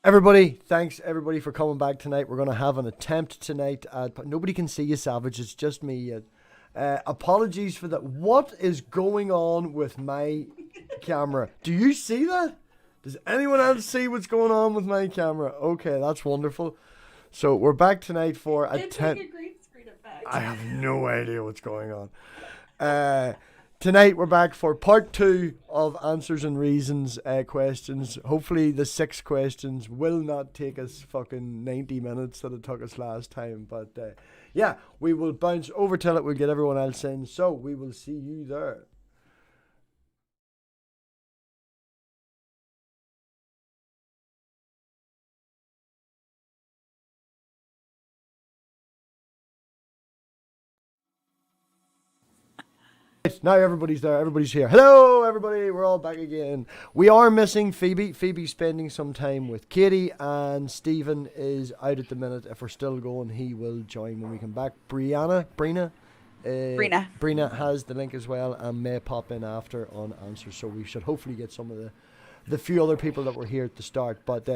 Everybody, thanks everybody for coming back tonight. We're going to have an attempt tonight. Nobody can see you, Savage. It's just me. Apologies for that. What is going on with my camera? Do you see that? Does anyone else see what's going on with my camera? Okay, that's wonderful. So we're back tonight for a attempt. I have no idea what's going on. Tonight we're back for part 2 of answers and reasons questions. Hopefully the 6 questions will not take us fucking 90 minutes that it took us last time. But yeah, we will bounce over till it. We'll get everyone else in. So we will see you there. Now everybody's there. Everybody's here. Hello, everybody. We're all back again. We are missing Phoebe. Phoebe's spending some time with Katie, and Stephen is out at the minute. If we're still going, he will join when we come back. Brina has the link as well and may pop in after on answers. So we should hopefully get some of the few other people that were here at the start. But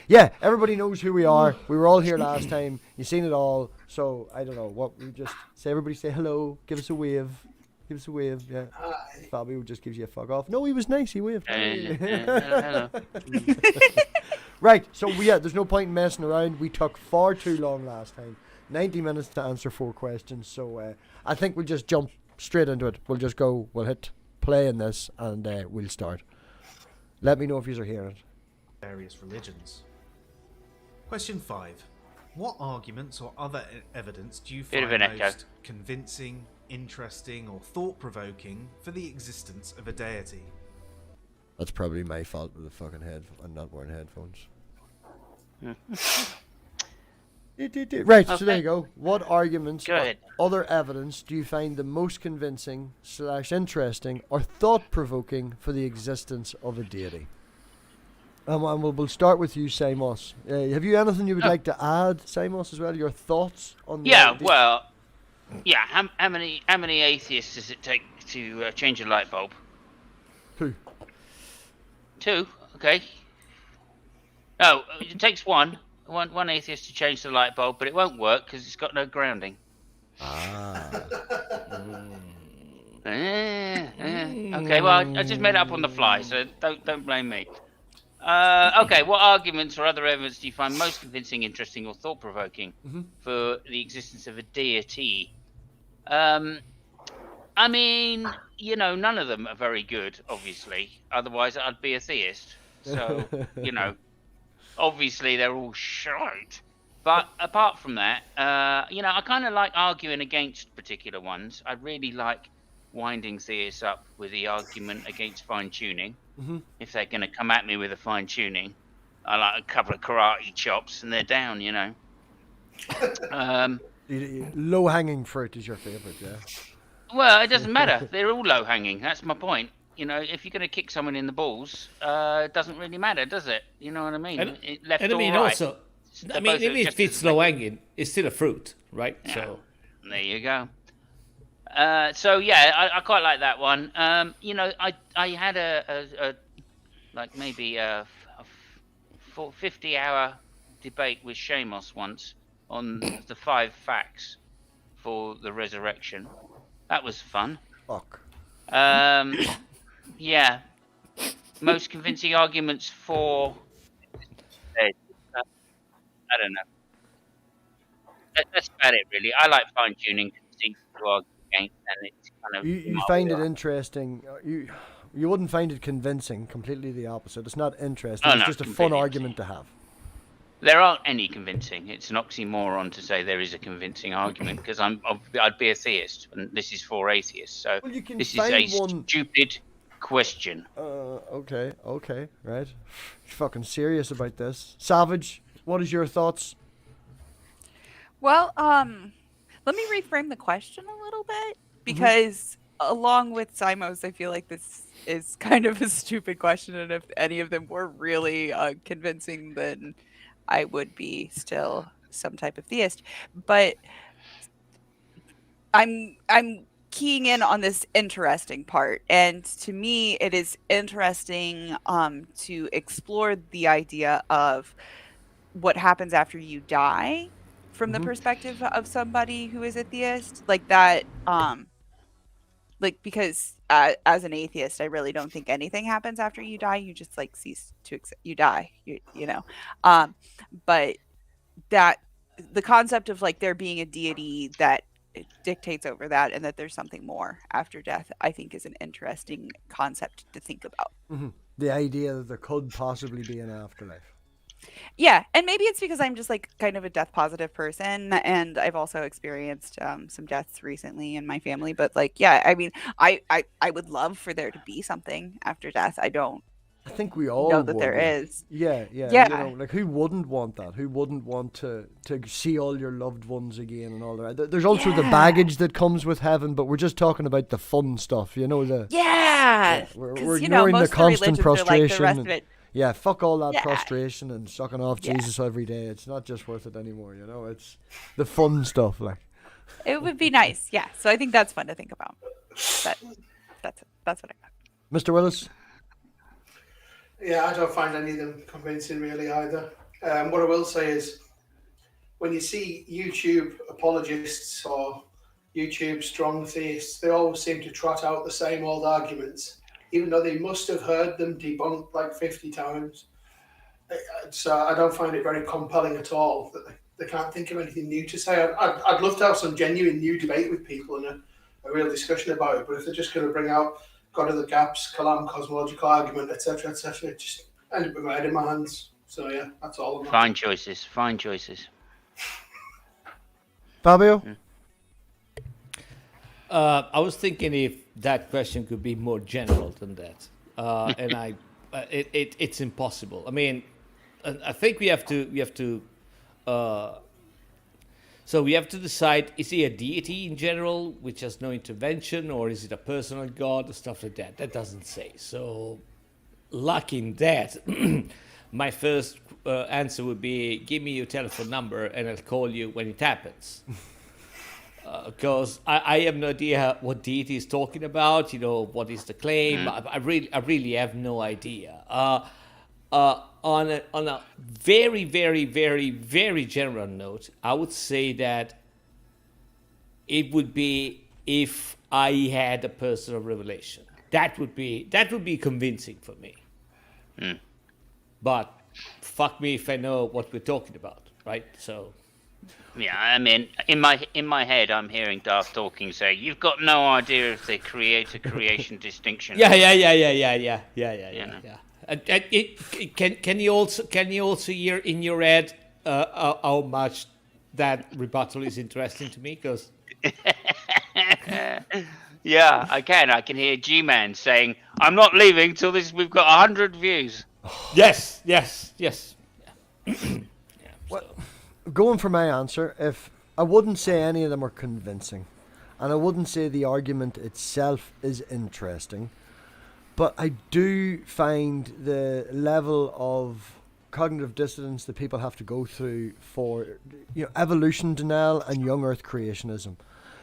yeah, everybody knows who we are. We were all here last time. You've seen it all. So I don't know what we just say. Everybody say hello. Give us a wave. Give us a wave, yeah. Fabio just gives you a fuck off. No, he was nice. He waved. Hello. Right, so yeah, there's no point in messing around. We took far too long last time. 90 minutes to answer 4 questions. So I think we'll just jump straight into it. We'll just go, we'll hit play in this, and we'll start. Let me know if you're hearing it. Various religions. Question 5. What arguments or other evidence do you find most convincing, interesting or thought-provoking for the existence of a deity? That's probably my fault with the fucking I'm not wearing headphones. Right, so there you go. What arguments or other evidence do you find the most convincing / interesting or thought-provoking for the existence of a deity? And we'll start with you, Simos. Have you anything you would like to add, Simos, as well? Your thoughts on the how many atheists does it take to change a light bulb? 2. 2, okay. No, it takes one atheist to change the light bulb, but it won't work because it's got no grounding. Okay, well, I just made it up on the fly, so don't blame me. Okay, what arguments or other evidence do you find most convincing, interesting, or thought-provoking for the existence of a deity? I mean, none of them are very good, obviously. Otherwise, I'd be a theist. So, obviously they're all shite. But apart from that, I kind of like arguing against particular ones. I really like winding theists up with the argument against fine-tuning. If they're going to come at me with a fine-tuning, I like a couple of karate chops and they're down, Low-hanging fruit is your favourite, yeah? Well, it doesn't matter. They're all low-hanging. That's my point. If you're going to kick someone in the balls, it doesn't really matter, does it? You know what I mean? Left or right. Also, even if it's low-hanging, it's still a fruit, right? Yeah. So there you go. So yeah, I quite like that one. I had a maybe a 50-hour debate with Seamus once on the 5 facts for the resurrection. That was fun. Fuck. Yeah. Most convincing arguments for. I don't know. That's about it, really. I like fine tuning to argue against, and it's kind of. You find it interesting. You wouldn't find it convincing. Completely the opposite. It's not interesting. It's just a fun argument to have. There aren't any convincing. It's an oxymoron to say there is a convincing argument because I'd be a theist, and this is for atheists. So this is a stupid question. Okay, right. You're fucking serious about this, Savage. What is your thoughts? Well, let me reframe the question a little bit because, along with Simos, I feel like this is kind of a stupid question, and if any of them were really convincing, then I would be still some type of theist. But I'm keying in on this interesting part, and to me it is interesting to explore the idea of what happens after you die from the perspective of somebody who is atheist, like that. Like, because as an atheist, I really don't think anything happens after you die. You just like cease to exist. You die, you know. But that the concept of like there being a deity that dictates over that, and that there's something more after death, I think is an interesting concept to think about. The idea that there could possibly be an afterlife. Yeah, and maybe it's because I'm just like kind of a death positive person, and I've also experienced some deaths recently in my family. But like, yeah, I mean, I would love for there to be something after death. I think we all know that would. there is. Yeah. You know, like who wouldn't want that? Who wouldn't want to see all your loved ones again and all that? There's also the baggage that comes with heaven, but we're just talking about the fun stuff, you know. We're ignoring the constant frustration. Like the rest of it. Yeah, fuck all that frustration and sucking off Jesus every day. It's not just worth it anymore, you know. It's the fun stuff, like. It would be nice, yeah. So I think that's fun to think about. But that's what I got. Mr. Willis? Yeah, I don't find any of them convincing really either. What I will say is, when you see YouTube apologists or YouTube strong theists, they always seem to trot out the same old arguments, even though they must have heard them debunked like 50 times. So I don't find it very compelling at all that they can't think of anything new to say. I'd love to have some genuine new debate with people and a real discussion about it, but if they're just going to bring out God of the gaps, Kalam, cosmological argument, etc., it just ended with my head in my hands. So yeah, that's all. Fine choices. Fabio? I was thinking if that question could be more general than that, and it's impossible. I mean, I think we have to. So we have to decide: is he a deity in general, which has no intervention, or is it a personal god, or stuff like that? That doesn't say. So, lacking that, my first answer would be: give me your telephone number, and I'll call you when it happens. Because I have no idea what deity is talking about. You know, what is the claim? I really have no idea. On a very, very, very, very general note, I would say that it would be if I had a personal revelation. That would be convincing for me. But fuck me if I know what we're talking about, right? So. Yeah, I mean, in my head, I'm hearing Darth talking, say, "You've got no idea of the creator-creation distinction." Yeah. Can you also hear in your head how much that rebuttal is interesting to me? Because yeah, I can. I can hear G-Man saying, "I'm not leaving till we've got 100 views." Yes. Going for my answer, if I wouldn't say any of them are convincing, and I wouldn't say the argument itself is interesting, but I do find the level of cognitive dissonance that people have to go through for, you know, evolution denial and young Earth creationism.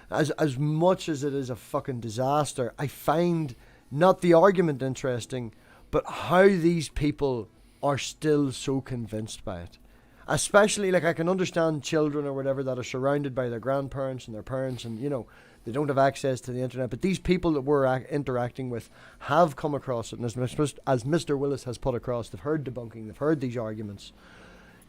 As much as it is a fucking disaster, I find not the argument interesting, but how these people are still so convinced by it. Especially, like, I can understand children or whatever that are surrounded by their grandparents and their parents, and, you know, they don't have access to the internet. But these people that we're interacting with have come across it, and as Mr. Willis has put across, they've heard debunking, they've heard these arguments.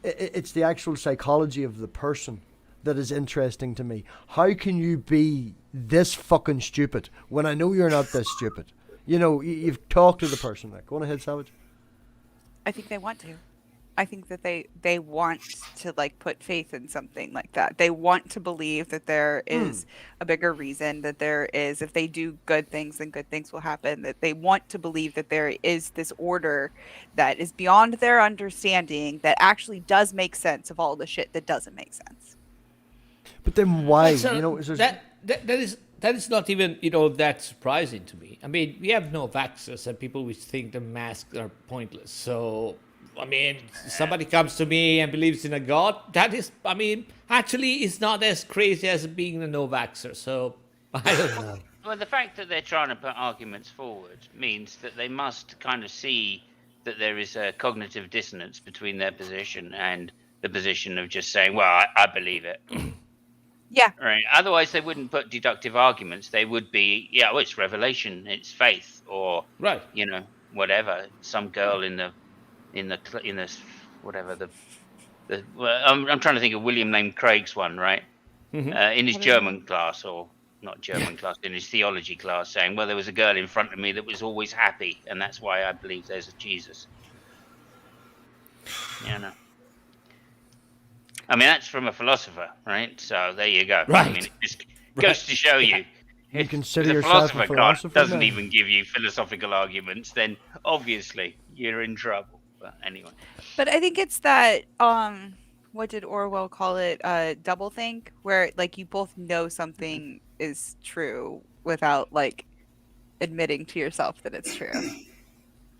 It's the actual psychology of the person that is interesting to me. How can you be this fucking stupid when I know you're not this stupid? You know, you've talked to the person. Like, go on ahead, Savage. I think they want to. I think that they want to like put faith in something like that. They want to believe that there is a bigger reason, that there is, if they do good things, then good things will happen. That they want to believe that there is this order that is beyond their understanding that actually does make sense of all the shit that doesn't make sense. But then why? So you know, that is not even, you know, that surprising to me. I mean, we have no vaxxers and people which think the masks are pointless. So, I mean, somebody comes to me and believes in a god, that is, I mean, actually it's not as crazy as being a no vaxxer. So, I don't know. Well, the fact that they're trying to put arguments forward means that they must kind of see that there is a cognitive dissonance between their position and the position of just saying, well, I believe it. Yeah. Right. Otherwise, they wouldn't put deductive arguments. They would be, yeah, well, it's revelation, it's faith, or Right. You know, whatever. Some girl in the whatever the well, I'm trying to think of William Lane Craig's one, right? In his German class, or not German class, in his theology class, saying, well, there was a girl in front of me that was always happy, and that's why I believe there's a Jesus. You know. I mean, that's from a philosopher, right? So there you go. Right. I mean, it just goes to show you. You consider If the yourself a philosopher philosopher doesn't now? even give you philosophical arguments, then obviously you're in trouble. But anyway. But I think it's that what did Orwell call it? Doublethink, where like you both know something is true without like admitting to yourself that it's true.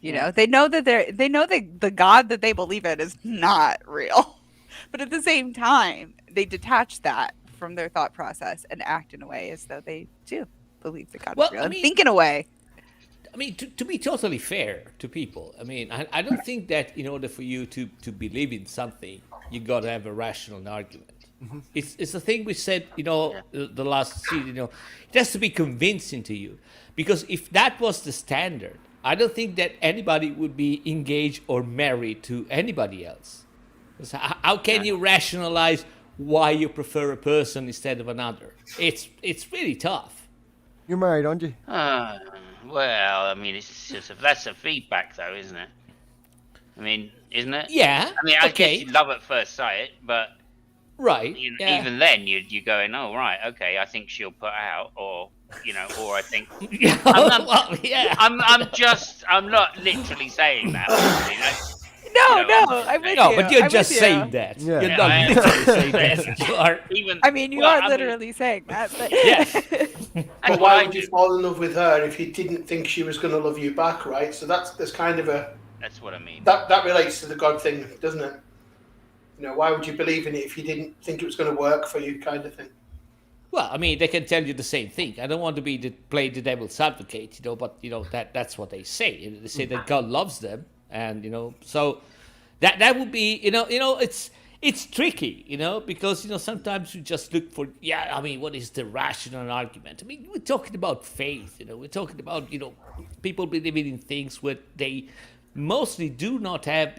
You know, they know that the God that they believe in is not real. But at the same time, they detach that from their thought process and act in a way as though they do believe that God is real. And think in a way. I mean, to be totally fair to people, I mean, I don't think that in order for you to believe in something, you got to have a rational argument. It's the thing we said, the last season, it has to be convincing to you. Because if that was the standard, I don't think that anybody would be engaged or married to anybody else. How can you rationalize why you prefer a person instead of another? It's really tough. You're married, aren't you? Well, I mean, it's just that's a feedback, though, isn't it? I mean, isn't it? Yeah. I mean, I guess you love at first sight, but right. Even then, you're going, oh right, okay, I think she'll put out, or or I think. I'm not literally saying that. I'm with you. But you're just saying that. Yeah. You're not literally saying that. You are. You are literally saying that. But Yes. But why would you fall in love with her if you didn't think she was going to love you back, right? So there's kind of a. That's what I mean. That relates to the God thing, doesn't it? Why would you believe in it if you didn't think it was going to work for you, kind of thing? Well, I mean, they can tell you the same thing. I don't want to play the devil's advocate, but that's what they say. They say that God loves them, and so that would be it's tricky, because sometimes you just look for what is the rational argument? I mean, we're talking about faith, we're talking about people believing in things where they mostly do not have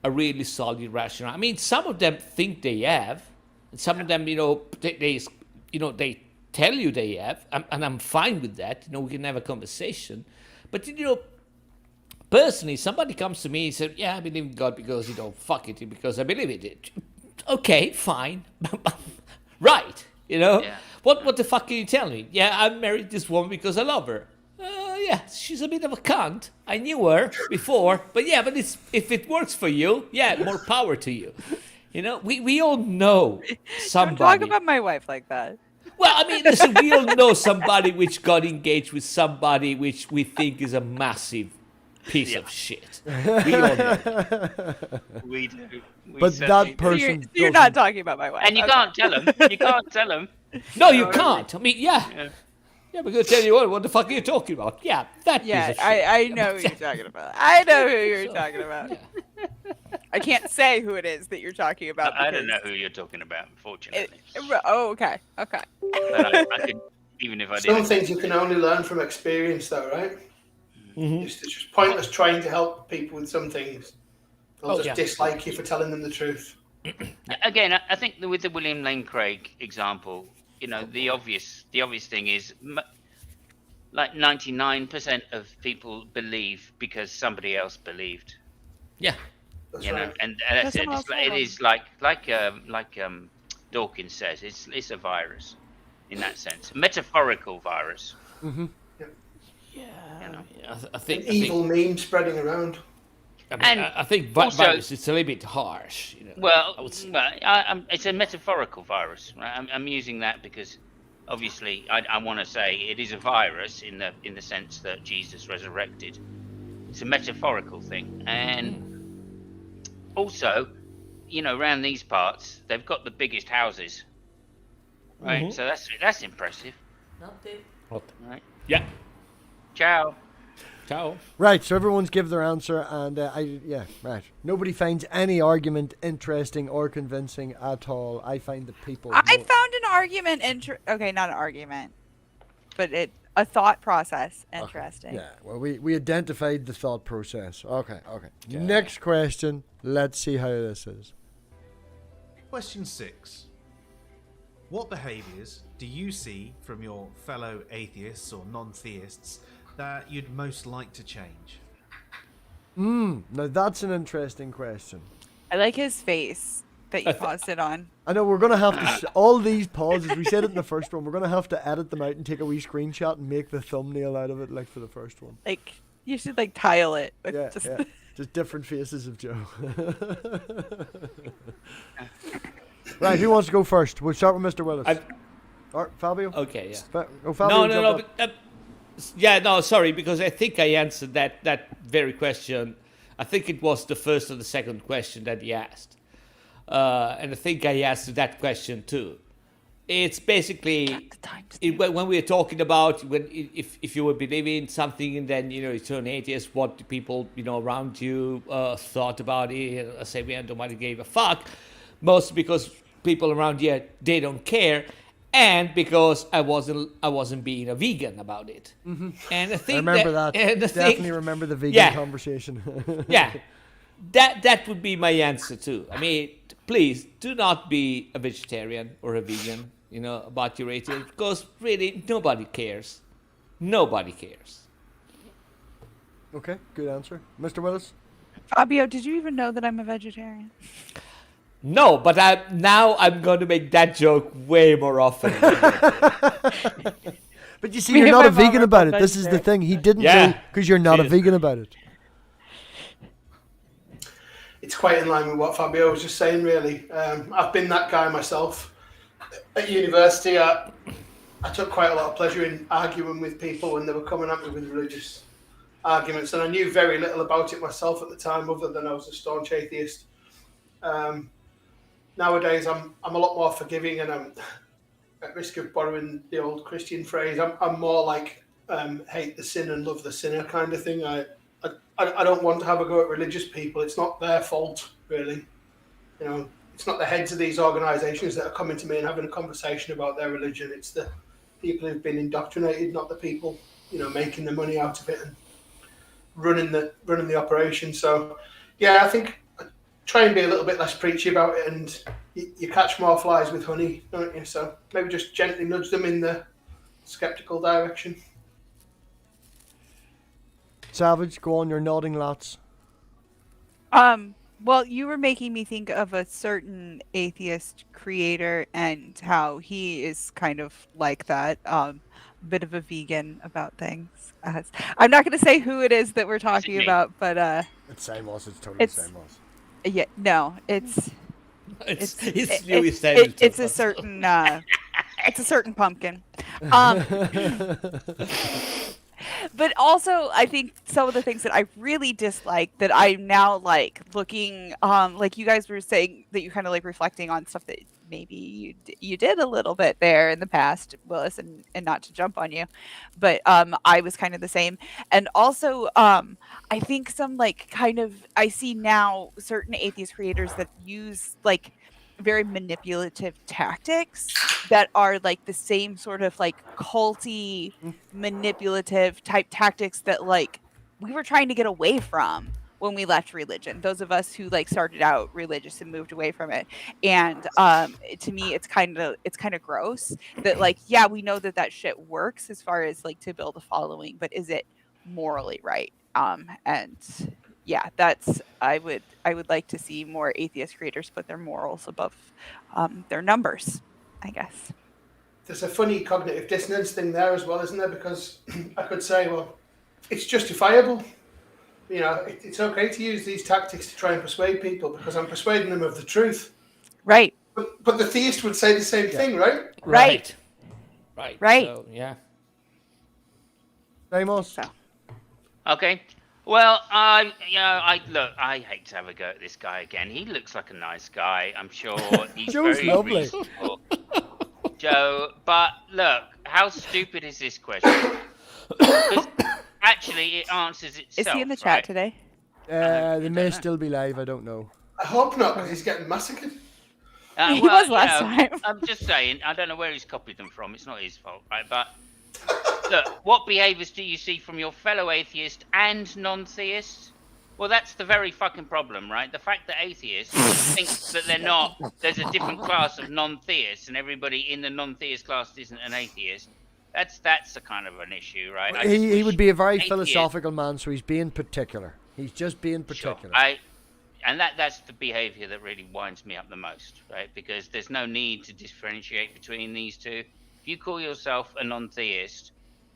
a really solid rationale. I mean, some of them think they have, and some of them they tell you they have, and I'm fine with that. We can have a conversation, but personally, somebody comes to me and says, "Yeah, I believe in God because fuck it, because I believe in it." Okay, fine, right? What the fuck can you tell me? Yeah, I married this woman because I love her. Yeah, she's a bit of a cunt. I knew her before, but if it works for you, more power to you. We all know somebody. Don't talk about my wife like that. Well, I mean, listen, we all know somebody which got engaged with somebody which we think is a massive piece of shit. We all know. We do. But that person. So you're not talking about my wife. And you can't tell him. You can't tell him. No, you can't. I mean, yeah, we're going to tell you what the fuck are you talking about? Yeah, that piece of shit. I know who you're talking about. I know who you're talking about. Yeah. I can't say who it is that you're talking about. I don't know who you're talking about, unfortunately. Okay. But I could, even if I did. Some things you can only learn from experience, though, right? It's just pointless trying to help people with some things. They'll just dislike you for telling them the truth. Again, I think with the William Lane Craig example, the obvious thing is like 99% of people believe because somebody else believed. Yeah. That's right. And that's it. It is like Dawkins says, it's a virus in that sense, a metaphorical virus. Mm-hmm. I think evil meme spreading around. I think virus is a little bit harsh. Well, it's a metaphorical virus. Right? I'm using that because obviously I want to say it is a virus in the sense that Jesus resurrected. It's a metaphorical thing, and also, around these parts they've got the biggest houses, right? So that's impressive. Right. Yeah. Ciao. Ciao. Right, so everyone's give their answer, and right. Nobody finds any argument interesting or convincing at all. I find the people. I found an argument okay, not an argument, but a thought process interesting. Yeah, well, we identified the thought process. Okay. Next question. Let's see how this is. Question 6. What behaviours do you see from your fellow atheists or non-theists that you'd most like to change? Now that's an interesting question. I like his face that you paused it on. I know we're going to have to... all these pauses, we said it in the first one, we're going to have to edit them out and take a wee screenshot and make the thumbnail out of it, like for the first one. Like, you should, like, tile it. With Yeah. Just different faces of Joe. Right, who wants to go first? We'll start with Mr. Willis. Or Fabio? Okay, yeah. Fabio, No. But, sorry, because I think I answered that very question. I think it was the first or the second question that he asked. And I think I asked that question too. It's basically when we're talking about if you were believing something and then you turn atheist, what the people around you thought about it. I say nobody gave a fuck, mostly because people around here they don't care, and because I wasn't being a vegan about it. Mm-hmm. And I think I remember that. Definitely remember the vegan conversation. Yeah, that would be my answer too. I mean, please do not be a vegetarian or a vegan. About your atheism, because really nobody cares. Nobody cares. Okay, good answer. Mr. Willis? Fabio, did you even know that I'm a vegetarian? No, but now I'm going to make that joke way more often. But you see, you're not a vegan about it. This is the thing. He didn't know because you're not a vegan about it. It's quite in line with what Fabio was just saying, really. I've been that guy myself. At university, I took quite a lot of pleasure in arguing with people when they were coming at me with religious arguments, and I knew very little about it myself at the time, other than I was a staunch atheist. Nowadays, I'm a lot more forgiving, and I'm at risk of borrowing the old Christian phrase. I'm more like hate the sin and love the sinner kind of thing. I don't want to have a go at religious people. It's not their fault, really. It's not the heads of these organisations that are coming to me and having a conversation about their religion. It's the people who've been indoctrinated, not the people, making the money out of it and running the operation. So, yeah, I think I try and be a little bit less preachy about it, and you catch more flies with honey, don't you? So maybe just gently nudge them in the sceptical direction. Savage, go on, you're nodding lots. Well, you were making me think of a certain atheist creator and how he is kind of like that, bit of a vegan about things. I'm not going to say who it is that we're talking about, but it's Samos. It's totally Samos. Yeah, no, it's a certain it's a certain pumpkin. But also, I think some of the things that I really dislike that I'm now like looking, like you guys were saying that you kind of like reflecting on stuff that maybe you did a little bit there in the past, Willis, and not to jump on you, but I was kind of the same. And also, I think some like kind of I see now certain atheist creators that use like very manipulative tactics that are like the same sort of like culty manipulative type tactics that like we were trying to get away from when we left religion, those of us who like started out religious and moved away from it. And to me it's kind of gross that like, yeah, we know that shit works as far as like to build a following, but is it morally right? And yeah, that's I would like to see more atheist creators put their morals above their numbers, I guess. There's a funny cognitive dissonance thing there as well, isn't there? Because I could say, well, it's justifiable. It's okay to use these tactics to try and persuade people because I'm persuading them of the truth. Right. But the theist would say the same thing, right? Right. So, yeah. Amos. Okay. Well, I hate to have a go at this guy again. He looks like a nice guy. I'm sure he's Joe's very lovely. reasonable. Joe, but look, how stupid is this question? Because actually, it answers itself. Is he in the chat right? today? They may know. still be live. I don't know. I hope not, because he's getting massacred. He was last time. I'm just saying, I don't know where he's copied them from. It's not his fault, right? But look, what behaviours do you see from your fellow atheist and non-theist? Well, that's the very fucking problem, right? The fact that atheists think that they're not, there's a different class of non-theists, and everybody in the non-theist class isn't an atheist. That's a kind of an issue, right? He would be a very atheists- philosophical man, so he's being particular. He's just being particular. Sure. And that's the behaviour that really winds me up the most, right? Because there's no need to differentiate between these two. If you call yourself a non-theist,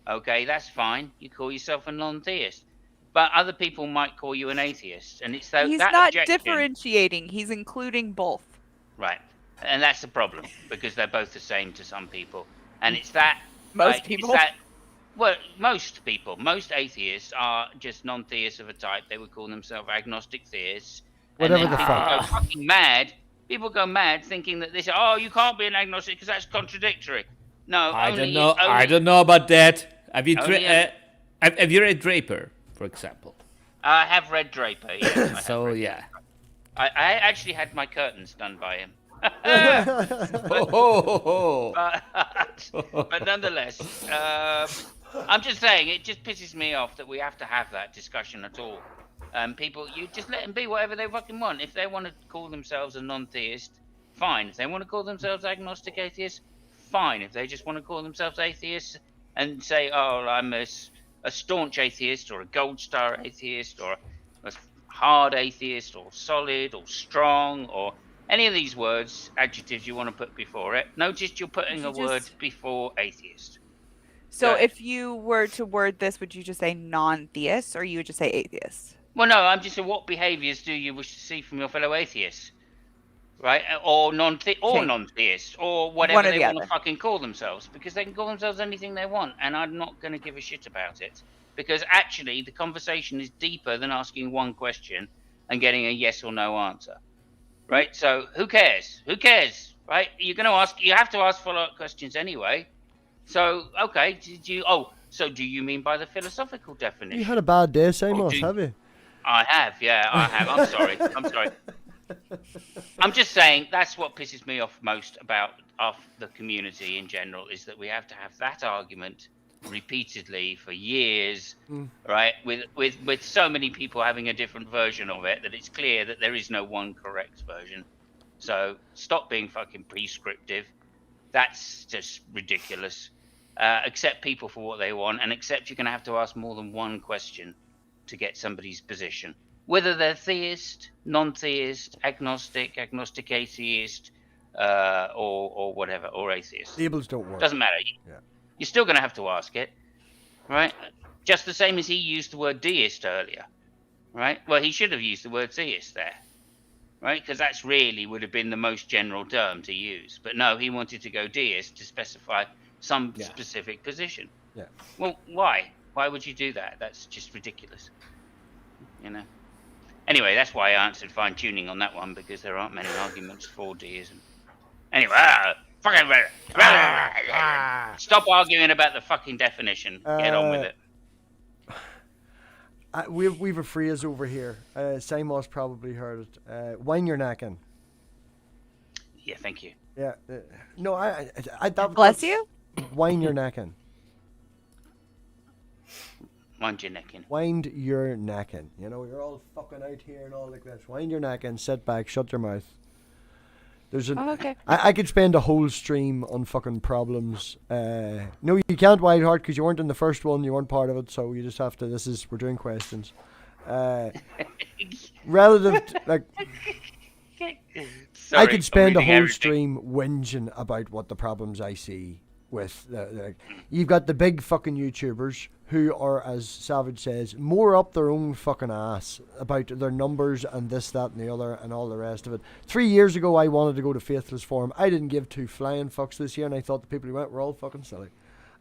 okay, that's fine. You call yourself a non-theist. But other people might call you an atheist. And it's He's that not objection, differentiating. He's including both. right? And that's the problem, because they're both the same to some people. And it's that... Most it's people? that- well, most people. Most atheists are just non-theists of a type. They would call themselves agnostic theists. Whatever and then the people fuck. go fucking mad. People go mad thinking that they say, "Oh, you can't be an agnostic because that's contradictory." No, I only, don't know. Only, I don't know about that. Have you Only- have you read Draper, for example? I have read Draper. Yes, I have So read yeah. I actually had my curtains done by him. But nonetheless, I'm just saying, it just pisses me off that we have to have that discussion at all. People, you just let them be whatever they fucking want. If they want to call themselves a non-theist, fine. If they want to call themselves agnostic atheists, fine. If they just want to call themselves atheists and say, "Oh, I'm a staunch atheist," or a gold star atheist, or a hard atheist, or solid, or strong, or any of these words, adjectives you want to put before it. Notice you're putting a word before atheist. So Right. if you were to word this, would you just say non-theist, or you would just say atheist? Well, no, I'm just saying, what behaviours do you wish to see from your fellow atheists? Right? Or non-theists, or whatever One or they the want to other. fucking call themselves, because they can call themselves anything they want, and I'm not going to give a shit about it. Because actually, the conversation is deeper than asking one question and getting a yes or no answer. Right? So, who cares? Who cares? Right? You have to ask follow-up questions anyway. So, okay, so do you mean by the philosophical definition? You had a bad day, Samos, do- have you? I have, yeah, I have. I'm sorry. I'm sorry. I'm just saying that's what pisses me off most about the community in general, is that we have to have that argument repeatedly for years, right? With so many people having a different version of it, that it's clear that there is no one correct version. So stop being fucking prescriptive. That's just ridiculous. Accept people for what they want, and accept you're going to have to ask more than one question to get somebody's position. Whether they're theist, non-theist, agnostic atheist, or whatever, or atheist. Labels don't work. Doesn't matter. Yeah. You're still going to have to ask it, right? Just the same as he used the word deist earlier, right? Well, he should have used the word theist there, right? Because that's really would have been the most general term to use. But no, he wanted to go deist to specify some specific position. Yeah. Well, why? Why would you do that? That's just ridiculous. You know. Anyway, that's why I answered fine-tuning on that one, because there aren't many arguments for deism. Anyway, stop arguing about the fucking definition. Get on with it. We've a phrase over here. Samos probably heard it. Wine your knacking. Yeah, thank you. Yeah. No, Bless you. Wine your knacking. Mind your neck in. Wind your knacking. You know, you're all fucking out here and all like this. Wind your knacking, sit back, shut your mouth. There's an. Oh, okay. I could spend a whole stream on fucking problems. No, you can't, Wildheart, because you weren't in the first one. You weren't part of it, so you just have to. We're doing questions. Relative, like. Sorry I could spend for a reading whole everything. stream whinging about what the problems I see with you've got the big fucking YouTubers who are, as Savage says, more up their own fucking ass about their numbers and this, that and the other and all the rest of it. 3 years ago I wanted to go to Faithless Forum. I didn't give two flying fucks this year, and I thought the people who went were all fucking silly.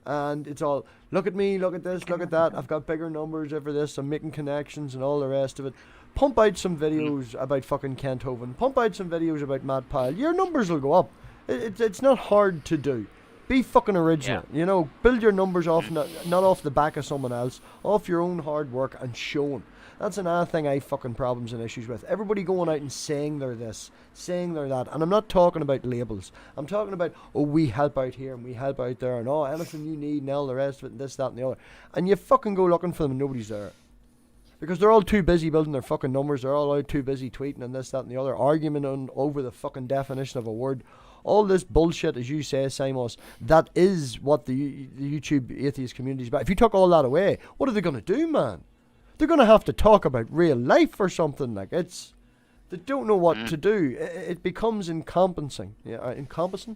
And it's all, look at me, look at this, look at that, I've got bigger numbers over this, I'm making connections and all the rest of it. Pump out some videos about fucking Kent Hovind. Pump out some videos about Matt Pyle. Your numbers will go up. It's not hard to do. Be fucking original. Yeah. You know, build your numbers off not off the back of someone else, off your own hard work and show them. That's another thing I fucking problems and issues with. Everybody going out and saying they're this, saying they're that. And I'm not talking about labels. I'm talking about, oh, we help out here and we help out there and oh, anything you need and all the rest of it and this, that and the other. And you fucking go looking for them and nobody's there. Because they're all too busy building their fucking numbers. They're all out too busy tweeting and this, that and the other. Arguing over the fucking definition of a word. All this bullshit, as you say, Simos, that is what the YouTube atheist community is about. If you took all that away, what are they going to do, man? They're going to have to talk about real life or something. Like, they don't know what to do. It becomes encompassing. Yeah, encompassing,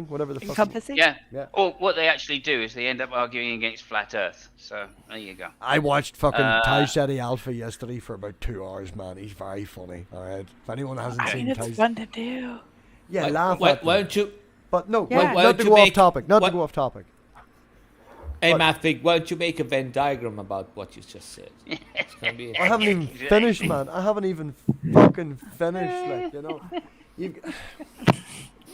whatever the fuck. Encompassing? Yeah. Yeah. Or what they actually do is they end up arguing against flat Earth. So there you go. I watched fucking Ty Seti Alpha yesterday for about 2 hours, man. He's very funny. All right. If anyone hasn't seen It's Ty, fun to do. yeah, laugh at them. Why don't you... But no, Yeah. not to go off topic. Not to go off topic. Hey, MathPig, why don't you make a Venn diagram about what you just said? It's gonna be I haven't even finished, man. I haven't even fucking finished, like, you know.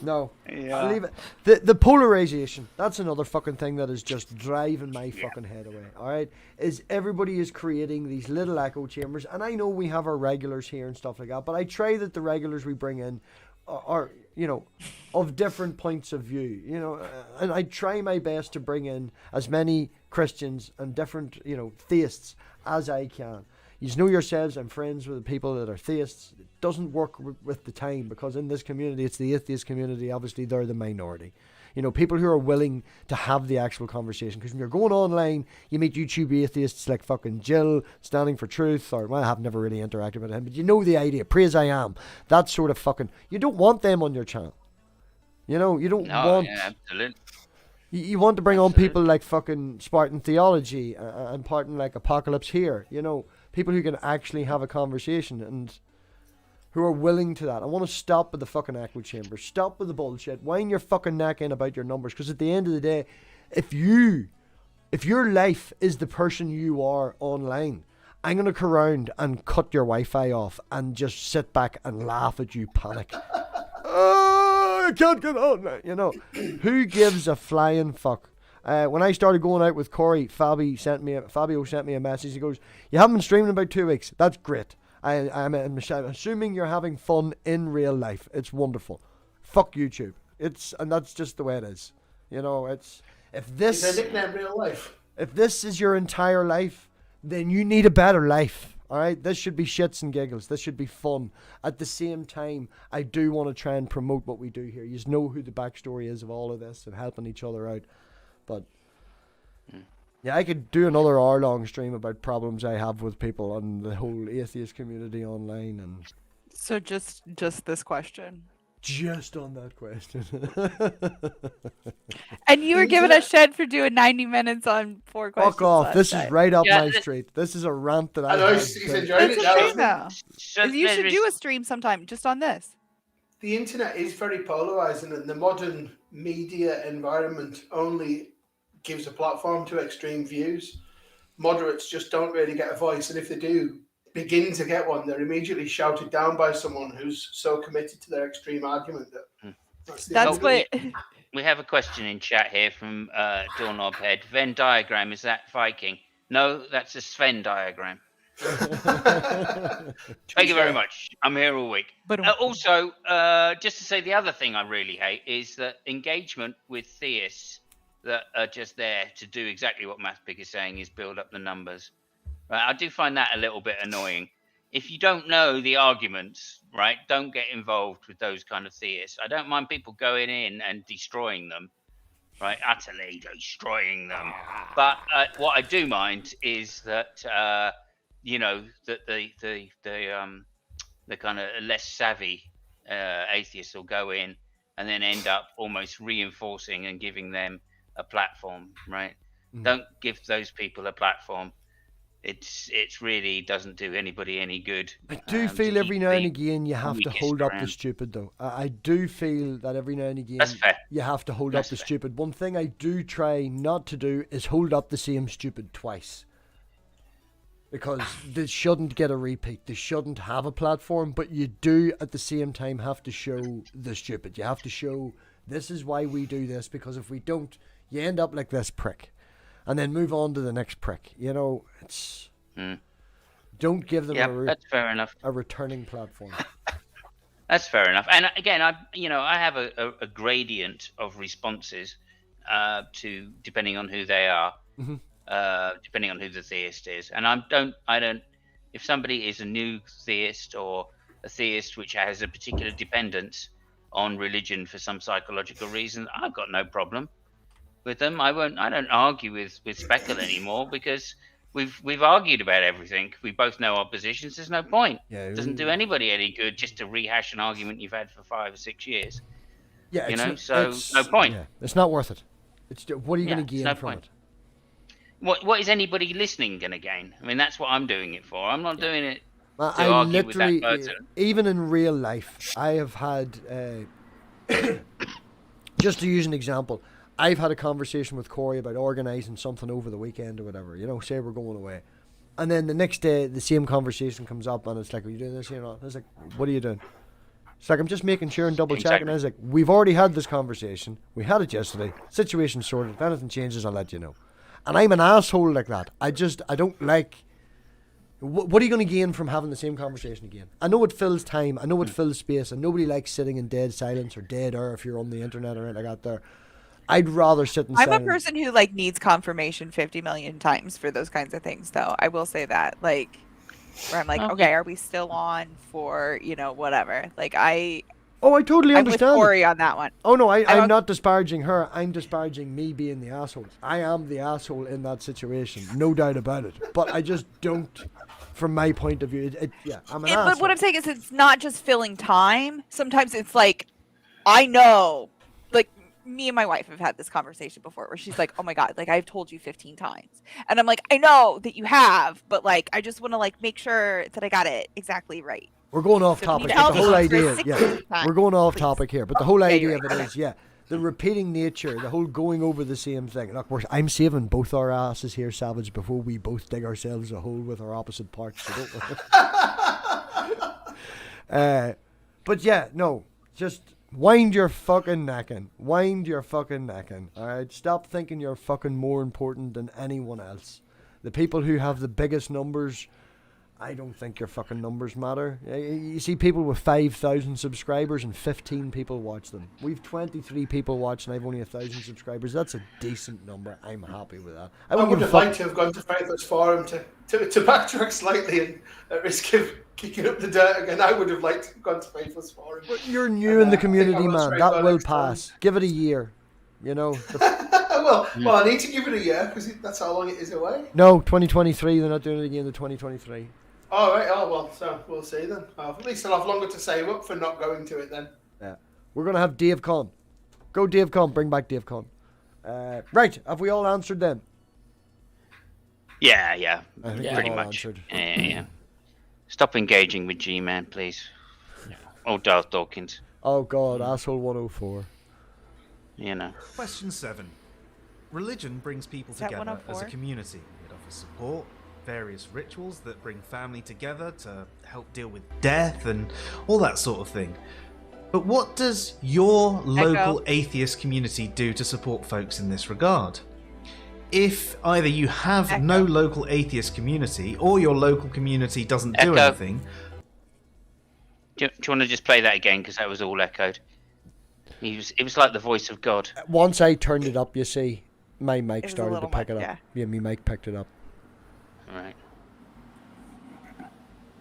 No. Yeah. I'll leave it. The polarization, that's another fucking thing that is just driving my fucking head away, alright? Is everybody is creating these little echo chambers, and I know we have our regulars here and stuff like that, but I try that the regulars we bring in are you know, of different points of view, you know, and I try my best to bring in as many Christians and different, you know, theists as I can. You know yourselves, I'm friends with the people that are theists. It doesn't work with the time because in this community, it's the atheist community. Obviously, they're the minority. You know, people who are willing to have the actual conversation. Because when you're going online, you meet YouTube atheists like fucking Jill, Standing for Truth, or, well, I have never really interacted with him, but you know the idea. Praise I Am. That sort of fucking... You don't want them on your channel. You know, you don't want... Yeah, absolutely. You want to bring on people like fucking Spartan Theology and Parton like Apocalypse Here. You know, people who can actually have a conversation and who are willing to that. I want to stop with the fucking echo chamber. Stop with the bullshit. Wind your fucking neck in about your numbers. Because at the end of the day, if your life is the person you are online, I'm going to come around and cut your Wi-Fi off and just sit back and laugh at you panic. Oh, I can't get on. You know, who gives a flying fuck? When I started going out with Corey, Fabio sent me a message. He goes, "You haven't been streaming in about 2 weeks. That's great. I'm assuming you're having fun in real life. It's wonderful. Fuck YouTube. And that's just the way it is. You know, if Is their nickname real life? If this is your entire life, then you need a better life. All right, this should be shits and giggles. This should be fun. At the same time, I do want to try and promote what we do here. You know who the backstory is of all of this and helping each other out. But yeah, I could do another hour-long stream about problems I have with people and the whole atheist community online, and So just this question. just on that question. And you were giving us shit for doing 90 minutes on 4 questions. Fuck off! last This time. is right up Yeah, my street. This is a rant that I know have. he's enjoying It's it a now. shame isn't it? though. So You should there do a is- stream sometime just on this. The internet is very polarizing, and the modern media environment only gives a platform to extreme views. Moderates just don't really get a voice, and if they do begin to get one, they're immediately shouted down by someone who's so committed to their extreme argument that That's what. We have a question in chat here from Doorknob Head. Venn diagram, is that Viking? No, that's a Sven diagram. Thank you very much. I'm here all week. But Also, just to say the other thing I really hate is that engagement with theists that are just there to do exactly what MathPig is saying is build up the numbers. Right? I do find that a little bit annoying. If you don't know the arguments, right, don't get involved with those kind of theists. I don't mind people going in and destroying them, right, utterly destroying them. But what I do mind is that, you know, that the kind of less savvy atheists will go in and then end up almost reinforcing and giving them a platform, right? Don't give those people a platform. It's really doesn't do anybody any good. I do feel every now and again you have to hold up the stupid, though. I do feel that every now and again That's fair. you have to hold up the stupid. One thing I do try not to do is hold up the same stupid twice. because they shouldn't get a repeat. They shouldn't have a platform, but you do at the same time have to show the stupid. You have to show this is why we do this, because if we don't, you end up like this prick, and then move on to the next prick. You know, it's don't give them that's fair enough. a returning platform. That's fair enough. And again, I have a gradient of responses to depending on who they are. Depending on who the theist is, and I don't. If somebody is a new theist or a theist which has a particular dependence on religion for some psychological reason, I've got no problem with them. I don't argue with Speckle anymore because we've argued about everything. We both know our positions. There's no point. Yeah, it doesn't do anybody any good just to rehash an argument you've had for 5 or 6 years. Yeah, no point. Yeah, it's not worth it. It's what are you going to gain from it? What is anybody listening going to gain? I mean, that's what I'm doing it for. I'm not doing it to argue with that person. Even in real life, I have had, just to use an example, I've had a conversation with Corey about organising something over the weekend or whatever. You know, say we're going away. And then the next day, the same conversation comes up and it's like, are you doing this? You know, I was like, what are you doing? It's like, I'm just making sure and double checking. I was like, we've already had this conversation. We had it yesterday. Situation sorted. If anything changes, I'll let you know. And I'm an asshole like that. I don't like... What are you going to gain from having the same conversation again? I know it fills time. I know it fills space. And nobody likes sitting in dead silence or dead air if you're on the internet or anything like that there. I'd rather sit in silence. I'm a person who, needs confirmation 50 million times for those kinds of things, though. I will say that. Where I'm like, okay, are we still on for, whatever? Oh, I totally understand. I'm with Corey on that one. Oh, no, I'm not disparaging her. I'm disparaging me being the asshole. I am the asshole in that situation. No doubt about it. But I just don't, from my point of view, I'm an asshole. But what I'm saying is it's not just filling time. Sometimes it's I know, me and my wife have had this conversation before where she's like, oh my God, I've told you 15 times. And I'm like, I know that you have, but I just want to make sure that I got it exactly right. We're going off topic, but the whole idea, we're going off topic here, but the whole idea of it is, the repeating nature, the whole going over the same thing. Look, I'm saving both our asses here, Savage, before we both dig ourselves a hole with our opposite parts. So don't but just wind your fucking necking. Wind your fucking necking. Alright? Stop thinking you're fucking more important than anyone else. The people who have the biggest numbers, I don't think your fucking numbers matter. You see people with 5,000 subscribers and 15 people watch them. We've 23 people watch and I've only 1,000 subscribers. That's a decent number. I'm happy with that. I would have liked to have gone to Faithless Forum to backtrack slightly and at risk of kicking up the dirt again. I would have liked to have gone to Faithless Forum. But you're new in the community, man. That will pass. Give it a year. Well, I need to give it a year because that's how long it is away. No, 2023. They're not doing it again in 2023. All right. Oh, well, so we'll see then. At least I'll have longer to save up for not going to it then. Yeah. We're going to have Dave Con. Go Dave Con. Bring back Dave Con. Right. Have we all answered them? Yeah. Pretty much. Yeah. Stop engaging with G-Man, please. Oh, Darth Dawkins. Oh, God. Asshole 104. Question 7. Religion brings people together as a community. It offers support, various rituals that bring family together to help deal with death and all that sort of thing. But what does your local atheist community do to support folks in this regard? If either you have no local atheist community or your local community doesn't do anything... Do you want to just play that again, because that was all echoed? It was like the voice of God. Once I turned it up, you see, my mic started to pick it up. Yeah, my mic picked it up. Right.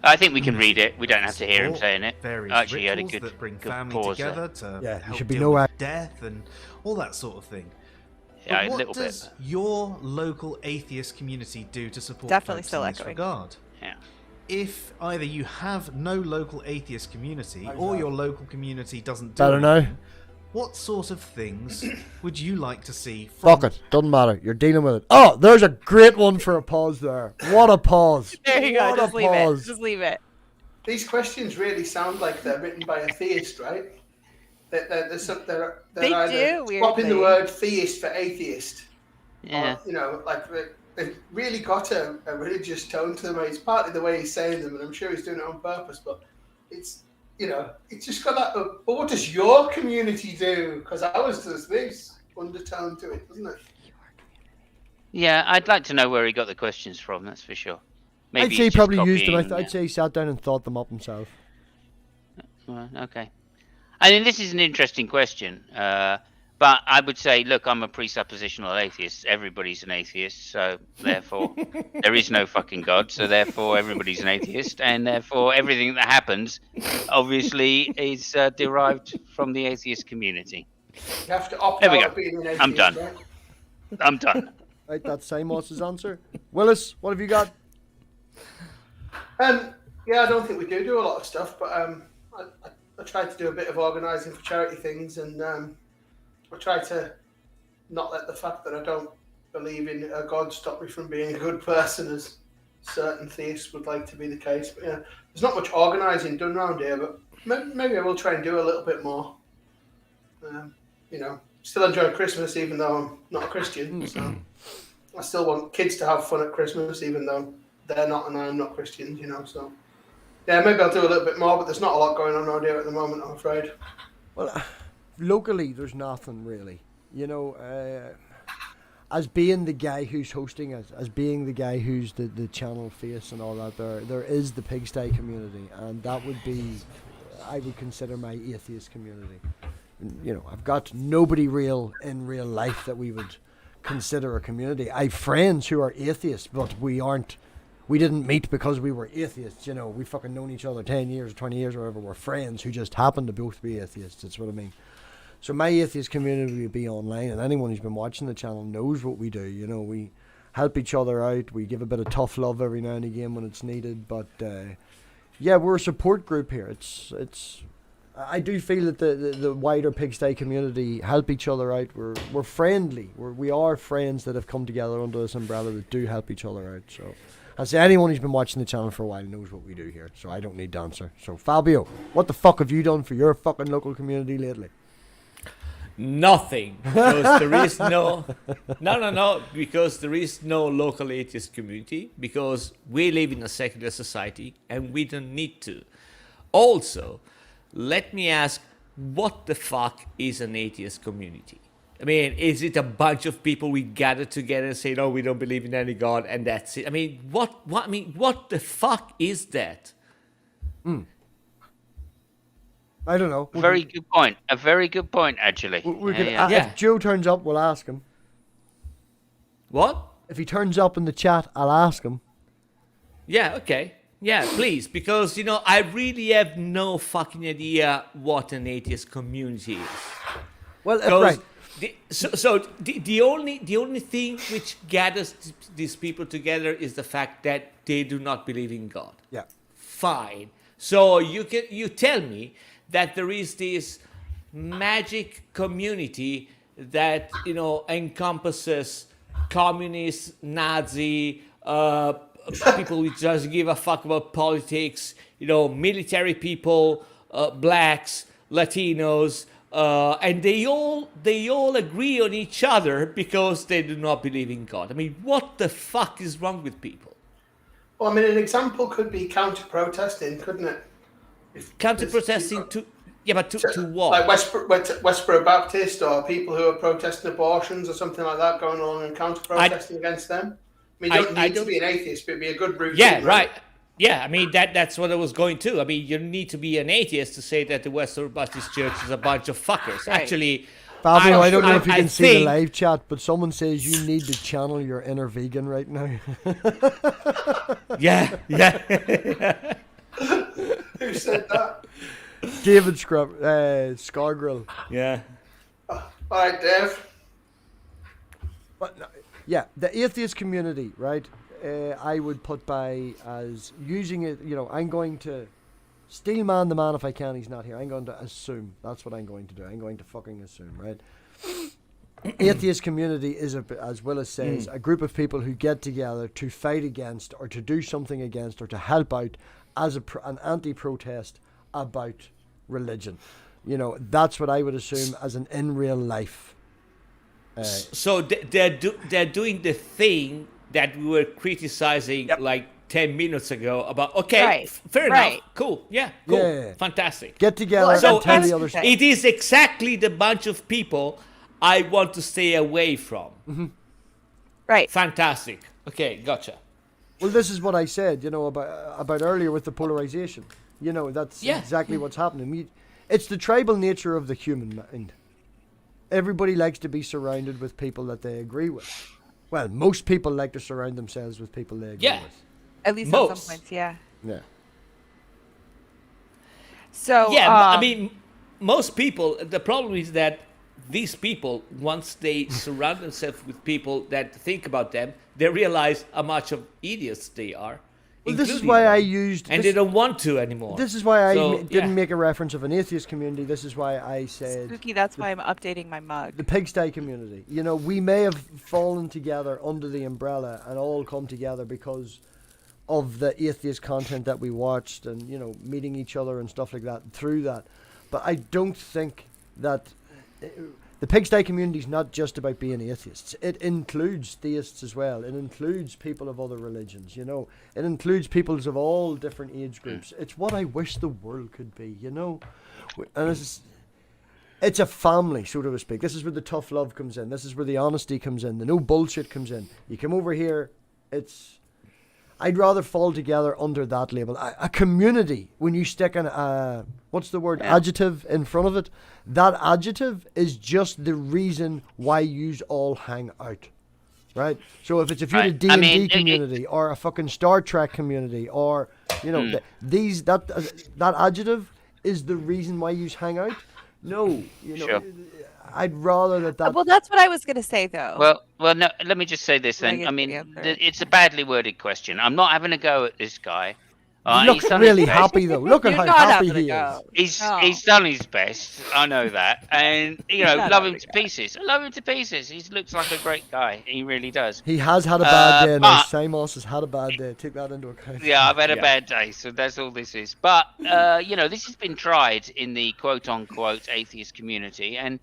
I think we can read it. We don't have to hear him saying it. Actually, you had a good pause together there. To help deal with death and all that sort of thing. Yeah, but a little what does your local atheist community do to support folks in this regard? Yeah. If either you have no local atheist community or your local community doesn't do anything, what sort of things would you like to see from... Fuck it. Doesn't matter. You're dealing with it. Oh, there's a great one for a pause there. What a pause. There you go. Just leave it. Just leave it. These questions really sound like they're written by a theist, right? They're either swapping the word theist for atheist. Yeah. Or, they've really got a religious tone to them. It's partly the way he's saying them, and I'm sure he's doing it on purpose. But it's it's just got that. But what does your community do? Because ours does this undertone to it, doesn't it? Yeah, I'd like to know where he got the questions from. That's for sure. Maybe I'd say he he's just probably used them. copying, I'd say he sat down and thought them up himself. Well, okay. I mean, this is an interesting question. But I would say, look, I'm a presuppositional atheist. Everybody's an atheist, so therefore there is no fucking God. So therefore everybody's an atheist, and therefore everything that happens, obviously, is derived from the atheist community. You have to opt There we out go. of being an atheist. I'm done. Right? I'm done. Right, that's Simos's answer. Willis, what have you got? Yeah, I don't think we do a lot of stuff, but I try to do a bit of organising for charity things, and I try to not let the fact that I don't believe in a God stop me from being a good person, as certain theists would like to be the case. But yeah, there's not much organising done around here, but maybe I will try and do a little bit more. Still enjoy Christmas even though I'm not a Christian. So I still want kids to have fun at Christmas even though they're not and I'm not Christians, So yeah, maybe I'll do a little bit more, but there's not a lot going on around here at the moment, I'm afraid. Well, locally, there's nothing really. As being the guy who's hosting it, as being the guy who's the channel face and all that, there is the pigsty community, and that would be, I would consider my atheist community. I've got nobody real in real life that we would consider a community. I have friends who are atheists, but we didn't meet because we were atheists. We fucking known each other 10 years, 20 years, or whatever. We're friends who just happen to both be atheists. That's what I mean. So my atheist community would be online, and anyone who's been watching the channel knows what we do. We help each other out. We give a bit of tough love every now and again when it's needed. But yeah, we're a support group here. I do feel that the wider pigsty community help each other out. We're friendly. We are friends that have come together under this umbrella that do help each other out. So I say anyone who's been watching the channel for a while knows what we do here. So I don't need to answer. So Fabio, what the fuck have you done for your fucking local community lately? Nothing, because there is no because there is no local atheist community, because we live in a secular society and we don't need to. Also, let me ask, what the fuck is an atheist community? I mean, is it a bunch of people we gather together and say, no, we don't believe in any God, and that's it? I mean, what the fuck is that? I don't know. Very good point. A very good point, actually. If Joe turns up, we'll ask him. What? If he turns up in the chat, I'll ask him. Yeah, okay. Yeah, please, because, I really have no fucking idea what an atheist community is. Well, right. The only thing which gathers these people together is the fact that they do not believe in God. Yeah. Fine. So you tell me that there is this magic community that encompasses communists, Nazi, people who just give a fuck about politics, military people, blacks, Latinos, and they all agree on each other because they do not believe in God. I mean, what the fuck is wrong with people? Well, I mean, an example could be counter-protesting, couldn't it? Counter-protesting to what? Like Westboro Baptist, or people who are protesting abortions or something like that, going on and counter-protesting against them. I mean, you don't need to be an atheist, but it'd be a good route. Yeah, right. Yeah, I mean, that's what I was going to. I mean, you need to be an atheist to say that the Westboro Baptist Church is a bunch of fuckers. Right. Actually, Fabio, I don't know if you can see the live chat, but someone says you need to channel your inner vegan right now. Yeah. Who said that? David Scargrill. Yeah. All right, Dave. But yeah, the atheist community, right? I would put by as using it. I'm going to steel man the man if I can. He's not here. I'm going to assume. That's what I'm going to do. I'm going to fucking assume, right? Atheist community is, as Willis says, a group of people who get together to fight against, or to do something against, or to help out as an anti-protest about religion. That's what I would assume as in real life. So they're doing the thing that we were criticizing Yep. like 10 minutes ago about, okay, Right, fair right. enough, cool, yeah, cool, Yeah. fantastic. Get together Well, and So tell the that's- other it's- side. it is exactly the bunch of people I want to stay away from. Right. Fantastic. Okay, gotcha. Well, this is what I said, about earlier with the polarization. That's Yeah. exactly what's happening. It's the tribal nature of the human mind. Everybody likes to be surrounded with people that they agree with. Well, most people like to surround themselves with people they agree Yeah. with. At least at Most. some points, yeah. Yeah. So Yeah, I mean, most people, the problem is that these people, once they surround themselves with people that think about them, they realize how much of idiots they are. Well, this is including why them. I used. And this, they don't want to anymore. this is why I So, didn't yeah. make a reference of an atheist community. This is why I said spooky. That's why I'm updating my mug. the pigsty community. We may have fallen together under the umbrella and all come together because of the atheist content that we watched and, meeting each other and stuff like that through that. But I don't think that the pigsty community is not just about being atheists. It includes theists as well. It includes people of other religions, It includes peoples of all different age groups. It's what I wish the world could be, And it's a family, so to speak. This is where the tough love comes in. This is where the honesty comes in. The no bullshit comes in. You come over here, I'd rather fall together under that label. A community, when you stick what's the word, adjective in front of it, that adjective is just the reason why yous all hang out, right? So if you had a Right. D&D I mean, community or a fucking Star Trek community or, that adjective is the reason why yous hang out. No, Sure. I'd rather that. Well, that's what I was gonna say though. Well, no. Let me just say this When I then. get I to mean, the answer. it's a badly worded question. I'm not having a go at this guy. You He's look done his really best. happy though. Look at You're how not happy having a he is. go. He's No. he's done his best. I know that, and not love having him a to go. pieces. I love him to pieces. He looks like a great guy. He really does. He has had a bad day now. but- Simos has had a bad day. Take that into account. Yeah, I've had a Yeah. bad day, so that's all this is. But this has been tried in the quote-unquote atheist community, and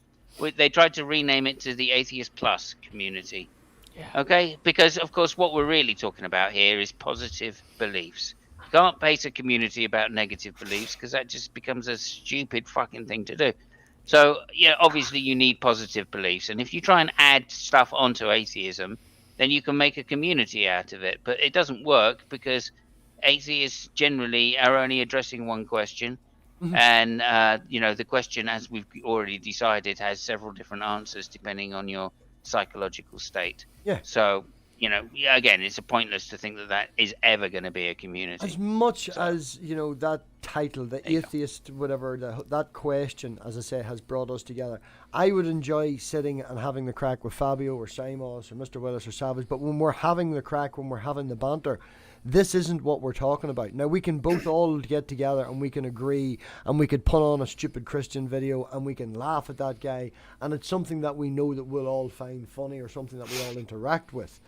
they tried to rename it to the Atheist Plus community. Yeah. Okay, because of course what we're really talking about here is positive beliefs. You can't base a community about negative beliefs because that just becomes a stupid fucking thing to do. So obviously you need positive beliefs, and if you try and add stuff onto atheism, then you can make a community out of it. But it doesn't work because atheists generally are only addressing one question. And the question, as we've already decided, has several different answers depending on your psychological state. Yeah. So again, it's pointless to think that is ever going to be a community. As much as that title, the There you go. atheist, whatever, that question, as I say, has brought us together. I would enjoy sitting and having the crack with Fabio or Simos or Mr. Willis or Savage. But when we're having the crack, when we're having the banter, this isn't what we're talking about. Now, we can both all get together and we can agree and we could put on a stupid Christian video and we can laugh at that guy, and it's something that we know that we'll all find funny or something that we all interact with.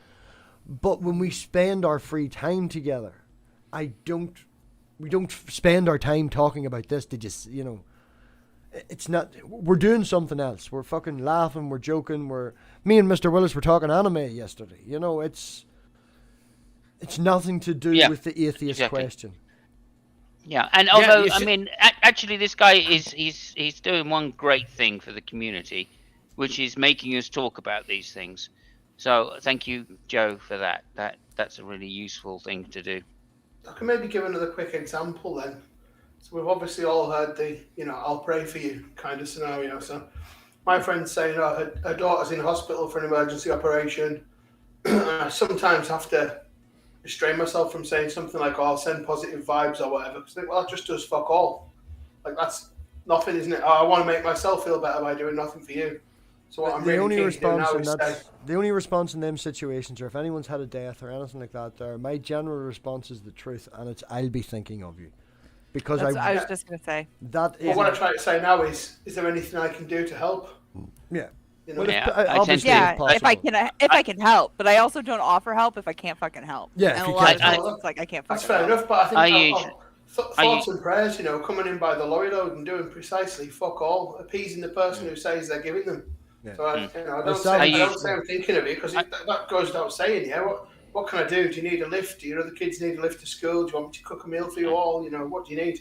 But when we spend our free time together, we don't spend our time talking about this to just, it's not, we're doing something else. We're fucking laughing, we're joking, me and Mr. Willis were talking anime yesterday. It's nothing to do Yeah, with the atheist exactly. question. Yeah, and although you I should- mean, actually, this guy he's doing one great thing for the community, which is making us talk about these things. So thank you, Joe, for that. That's a really useful thing to do. I can maybe give another quick example then. So we've obviously all heard the, I'll pray for you kind of scenario. So my friend's saying, her daughter's in hospital for an emergency operation. I sometimes have to restrain myself from saying something like, I'll send positive vibes or whatever. Because I think, well, that just does fuck all. Like, that's nothing, isn't it? I want to make myself feel better by doing nothing for you. So what I'm The really only keen to do now response, is say, the only response in them situations, or if anyone's had a death or anything like that, my general response is the truth, and it's I'll be thinking of you, because I was just gonna say. that is well, what I try to say now is there anything I can do to help? yeah. You know? Well, Yeah, it's, I tend obviously to- it's Yeah, possible. if I can help, but I also don't offer help if I can't fucking help. Yeah, and if a you lot of can't times help. it's like I can't That's fucking fair help. enough, but I think I thoughts and prayers, coming in by the lorry load and doing precisely fuck all, appeasing the person who says they're giving them. Yeah. So I Well, don't say I'm usually- thinking of it because that goes without saying. Yeah, what what can I do? Do you need a lift? Do your other kids need a lift to school? Do you want me to cook a meal for you all? You know, what do you need?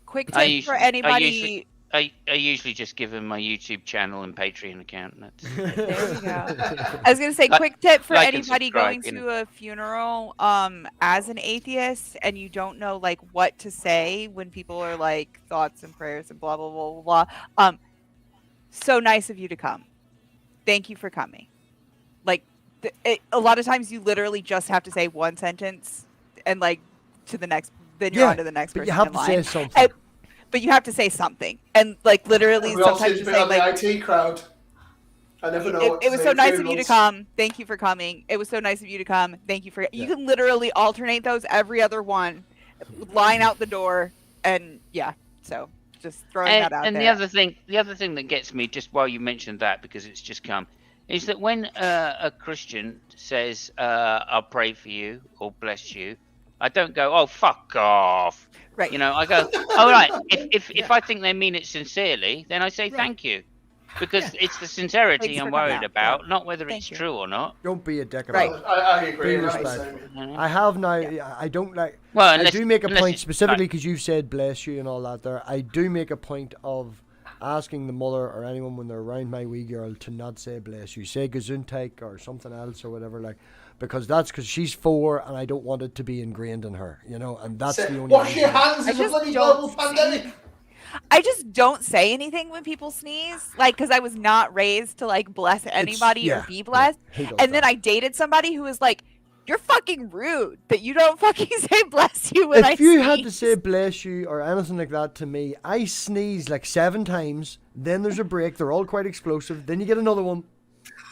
Quick tip for anybody. I usually just give them my YouTube channel and Patreon account. And that's... There we go. I was gonna say, quick tip for like and anybody subscribe, going to a funeral as an atheist and you don't know like what to say when people are like thoughts and prayers and blah blah blah blah blah. So nice of you to come. Thank you for coming. Like a lot of times you literally just have to say one sentence and like to the next. Then you're on to the next person. But you have in to line. say something. But you have to say something, and like literally, We all sometimes seem you to be say on like, the IT crowd. I never know. What it to was say so at nice of you to funerals. come. Thank you for coming. It was so nice of you to come. Thank you for. You can literally alternate those every other one, line out the door, and yeah. So just throwing that out and there. the other thing that gets me, just while you mentioned that, because it's just come, is that when a Christian says, "I'll pray for you" or "bless you," I don't go, "Oh, fuck off." Right. You know, I go, "All right." If I think they mean it sincerely, then I say thank you, because it's the sincerity Thanks I'm for coming worried out. about, not whether Thank it's you. true or not. Don't be a dick about Right. it. I agree. Be I'm the respectful. same. I have now. I don't like. Well, I unless- do make a unless point it's specifically like- because you said bless you and all that. There, I do make a point of asking the mother or anyone when they're around my wee girl to not say bless you. Say gesundheit or something else or whatever, like, because that's because she's 4 and I don't want it to be ingrained in her, you know. And that's Say, the only. wash your reason. hands I in the just bloody don't global see- pandemic. I just don't say anything when people sneeze, like because I was not raised to like bless anybody or be blessed. he does And then that. I dated somebody who was like, "You're fucking rude that you don't fucking say bless you when I If you sneeze." had to say bless you or anything like that to me, I sneeze like 7 times, then there's a break, they're all quite explosive, then you get another one,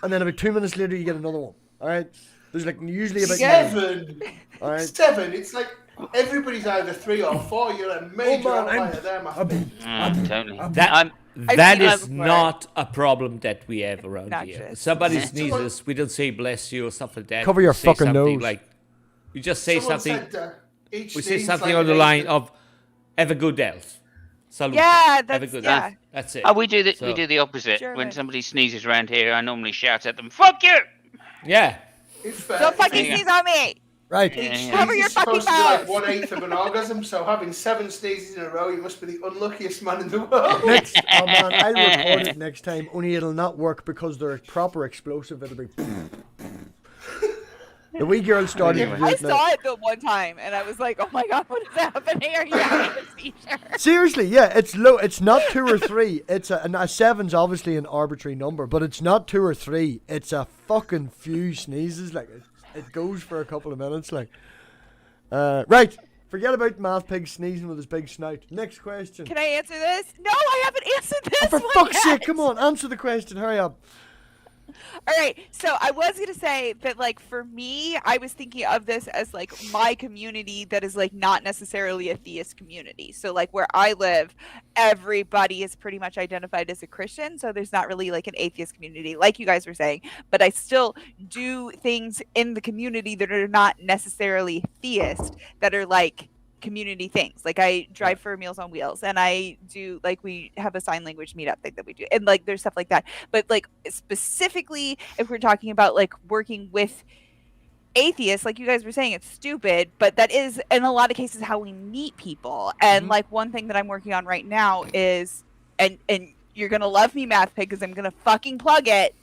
and then about 2 minutes later you get another one. Alright? There's like usually about 7. All right. 7. It's like everybody's either 3 or 4. You're a major man, outlier there, man. Totally. That I've that seen that is before. not a problem that we have around Not here. just- Somebody sneezes, we don't say bless you or stuff like that. Cover We your say fucking something nose. Like, we just say Someone something. said, each We say sneeze something like on the an line atheist. of "Have a good health." Salute. Yeah, Have a that's good yeah. health. That's it. Oh, we do So- the opposite. Sure When would. somebody sneezes around here, I normally shout at them, "Fuck you!" Yeah. It's fair. Don't fucking Yeah. sneeze on me. Right. Each Yeah. sneeze Cover your is supposed fucking to be like mouth. 1/8 of an orgasm, so having 7 sneezes in a row, you must be the unluckiest man in the world. Next, oh man, I'll record it next time. Only it'll not work because they're proper explosive. It'll be. The wee girl started to do I it now. saw it the one time and I was like, "Oh my god, what is happening? Are you having a seizure?" Seriously, yeah, it's low. It's not 2 or 3. It's a 7's obviously an arbitrary number, but it's not 2 or 3. It's a fucking few sneezes. Like it goes for a couple of minutes. Like, right. Forget about MathPig sneezing with his big snout. Next question. Can I answer this? No, I haven't answered this. For one fuck's yet. sake, come on, answer the question. Hurry up. All right, so I was gonna say that, like, for me, I was thinking of this as like my community that is like not necessarily a theist community. So like where I live, everybody is pretty much identified as a Christian, so there's not really like an atheist community, like you guys were saying. But I still do things in the community that are not necessarily theist, that are like community things. Like I drive for Meals on Wheels, and I do, like, we have a sign language meetup thing that we do, and like there's stuff like that. But like specifically if we're talking about like working with atheists, like you guys were saying, it's stupid, but that is in a lot of cases how we meet people. And like one thing that I'm working on right now is, and you're gonna love me, MathPig, because I'm gonna fucking plug it,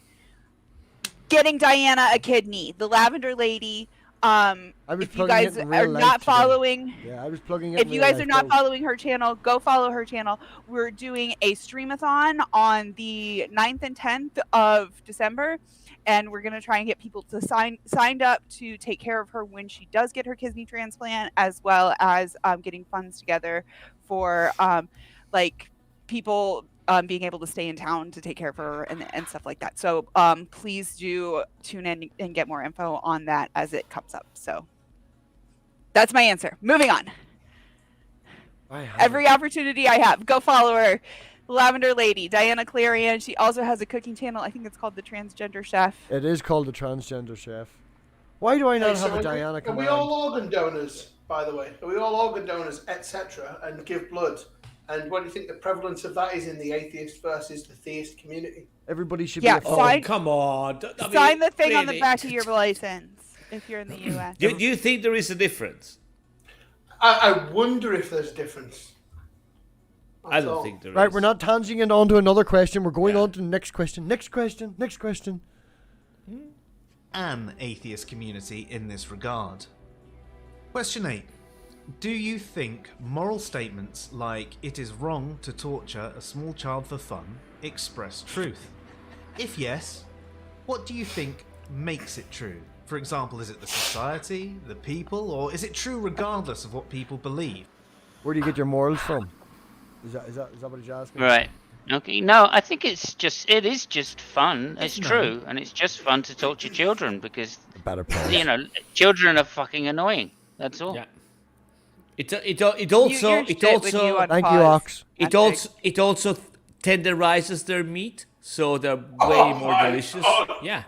getting Diana a kidney, the lavender lady. I was If you plugging guys it in real are life not today. following, Yeah, I was plugging it. if in you real guys life are not too. following her channel, go follow her channel. We're doing a streamathon on the 9th and 10th of December, and we're going to try and get people to signed up to take care of her when she does get her kidney transplant, as well as getting funds together for like people being able to stay in town to take care of her and stuff like that. So please do tune in and get more info on that as it comes up. So that's my answer. Moving on. Every opportunity I have, go follow her. Lavender Lady, Diana Clarion. She also has a cooking channel. I think it's called The Transgender Chef. It is called the Transgender Chef. Why do I not Hey, have so a Diana are come we around? all organ donors, by the way? Are we all organ donors, etc., and give blood? And what do you think the prevalence of that is in the atheist versus the theist community? Everybody should Yeah, be a Oh, Sign- come on. Sign the thing on the back of your license. if you're in the U.S. Do you think there is a difference? I wonder if there's a difference. I don't think there is. Right, we're not tangent on to another question. We're going on to the next question. Next question. An atheist community in this regard. Question 8. Do you think moral statements like it is wrong to torture a small child for fun express truth? If yes, what do you think makes it true? For example, is it the society, the people, or is it true regardless of what people believe? Where do you get your morals from? Is that what he's asking? Right. Okay. No, I think it is just fun. It's true, and it's just fun to torture children because Better part. children are fucking annoying. That's all. Yeah. It also Thank you, Ox. it also tenderizes their meat, so they're way more delicious. Yeah.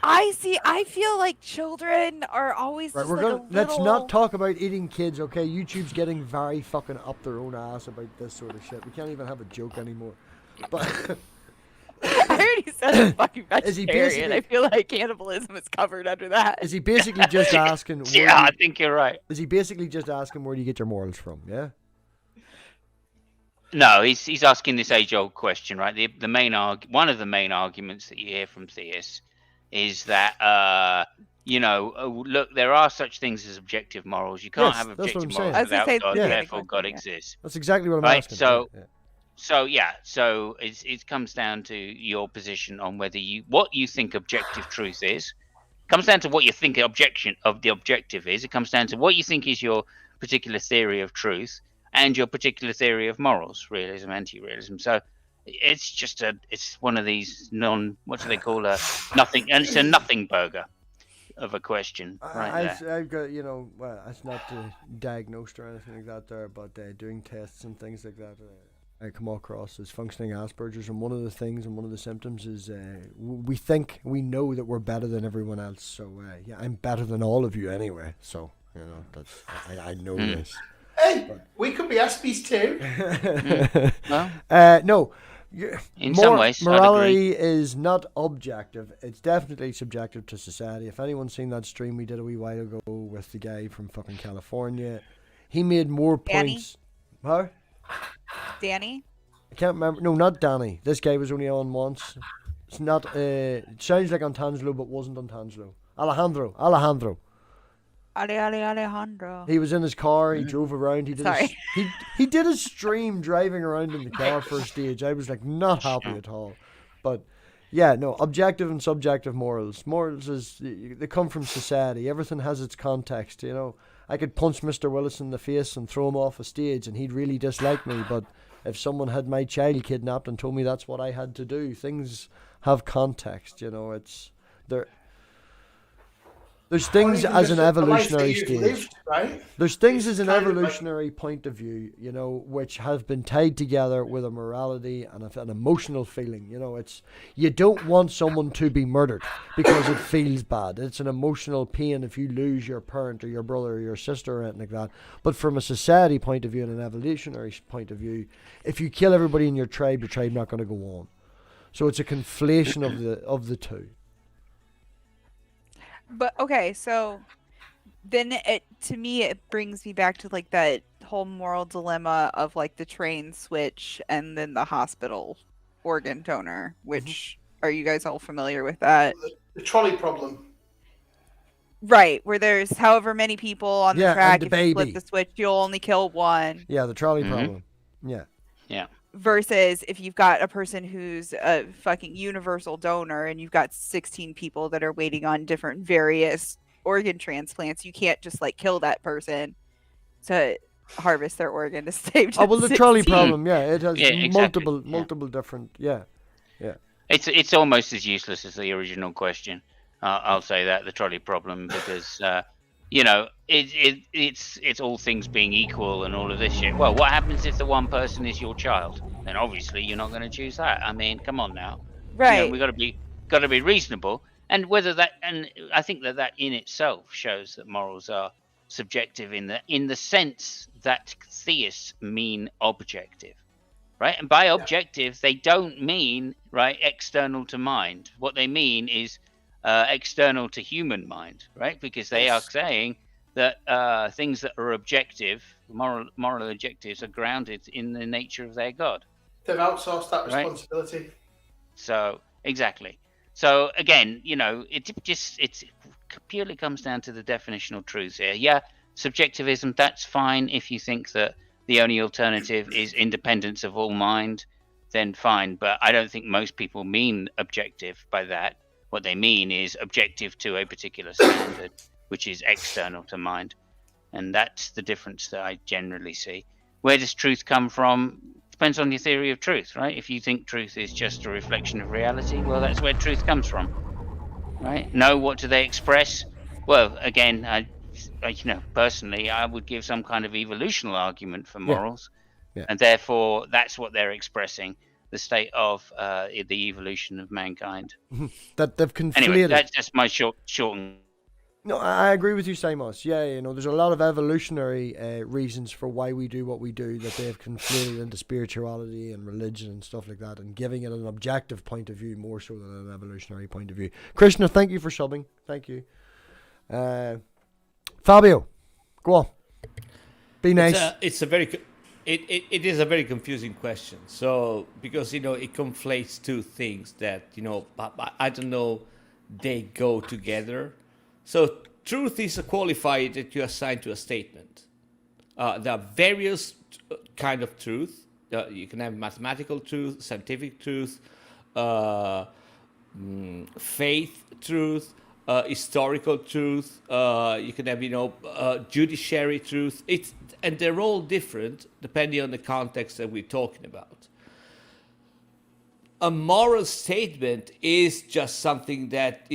I feel like children are always Right, just we're like gonna let's not talk about eating kids, okay? YouTube's getting very fucking up their own ass about this sort of shit. We can't even have a joke anymore. But I already said I'm fucking Is he vegetarian. basically- I feel like cannibalism is covered under that. is he basically just asking? Yeah, I think you're right. Is he basically just asking where do you get your morals from? Yeah. No, he's asking this age-old question, right? The main one of the main arguments that you hear from theists is that look, there are such things as objective morals. You can't Yes, have that's what objective I'm saying. morals I was gonna without say, God, yeah. therefore God Yeah. exists. That's exactly what I'm Right, asking. so- yeah. So it comes down to your position on whether what you think objective truth is. It comes down to what you think the objective is. It comes down to what you think is your particular theory of truth and your particular theory of morals, realism, anti-realism. So it's one of these what do they call nothing, and it's a nothing burger of a question, right there. I've got, well, that's not diagnosed or anything like that there, but doing tests and things like that, I come across as functioning Asperger's, and one of the things and one of the symptoms is we think we know that we're better than everyone else. So yeah, I'm better than all of you anyway. So that's I know this. Hey, we could be Aspies too. Well, No. in some ways, I'd morality is not objective. It's definitely subjective to society. If anyone's seen that stream we did a wee while ago with the guy from fucking California, he made more Danny? points. Huh? Danny? I can't remember. No, not Danny. This guy was only on once. It's not. It sounds like Antangelo, but wasn't Antangelo. Alejandro. Alejandro. He was in his car. He drove around. He did. Sorry. He did a stream driving around in the car for a stage. I was like not happy at all. But yeah, no, objective and subjective morals. Morals they come from society. Everything has its context. I could punch Mr. Willis in the face and throw him off a stage, and he'd really dislike me. But if someone had my child kidnapped and told me that's what I had to do, things have context. It's there. There's things as an evolutionary stage. Lived, right? There's things It's as an kind of like- evolutionary point of view, which have been tied together with a morality and an emotional feeling. You don't want someone to be murdered because it feels bad. It's an emotional pain if you lose your parent or your brother or your sister or anything like that. But from a society point of view and an evolutionary point of view, if you kill everybody in your tribe not going to go on. So it's a conflation of the two. But okay, so then to me it brings me back to like that whole moral dilemma of like the train switch and then the hospital organ donor, which are you guys all familiar with that? The trolley problem. Right, where there's however many people on the Yeah, track, and the if you baby. flip the switch, you'll only kill one. Yeah, the trolley problem. Yeah. Versus if you've got a person who's a fucking universal donor and you've got 16 people that are waiting on different various organ transplants, you can't just like kill that person to harvest their organ to save. Oh well, the trolley 16. problem. Yeah, it has exactly. multiple different. Yeah. It's almost as useless as the original question. I'll say that, the trolley problem, because it's all things being equal and all of this shit. Well, what happens if the one person is your child? Then obviously you're not going to choose that. I mean, come on now. Right. We got to be reasonable, and I think that in itself shows that morals are subjective in the sense that theists mean objective, right? And by objective, they don't mean right external to mind. What they mean is external to human mind, right? Because they are saying that things that are objective, moral objectives, are grounded in the nature of their God. They've outsourced that responsibility. Right? So exactly. So again, it purely comes down to the definitional truth here. Yeah, subjectivism, that's fine if you think that the only alternative is independence of all mind, then fine. But I don't think most people mean objective by that. What they mean is objective to a particular standard, which is external to mind. And that's the difference that I generally see. Where does truth come from? Depends on your theory of truth, right? If you think truth is just a reflection of reality, well, that's where truth comes from, right? No, what do they express? Well, again, I personally, I would give some kind of evolutional argument for morals, and therefore that's what they're expressing, the state of the evolution of mankind. That they've conflated. Anyway, that's just my short. No, I agree with you, Simos. Yeah, there's a lot of evolutionary reasons for why we do what we do that they've conflated into spirituality and religion and stuff like that, and giving it an objective point of view more so than an evolutionary point of view. Krishna, thank you for subbing. Thank you. Fabio, go on. Be nice. It is a very confusing question. So because it conflates two things that I don't know, they go together. So truth is a qualifier that you assign to a statement. There are various kind of truth. You can have mathematical truth, scientific truth, faith truth, historical truth. You can have judiciary truth. And they're all different depending on the context that we're talking about. A moral statement is just something that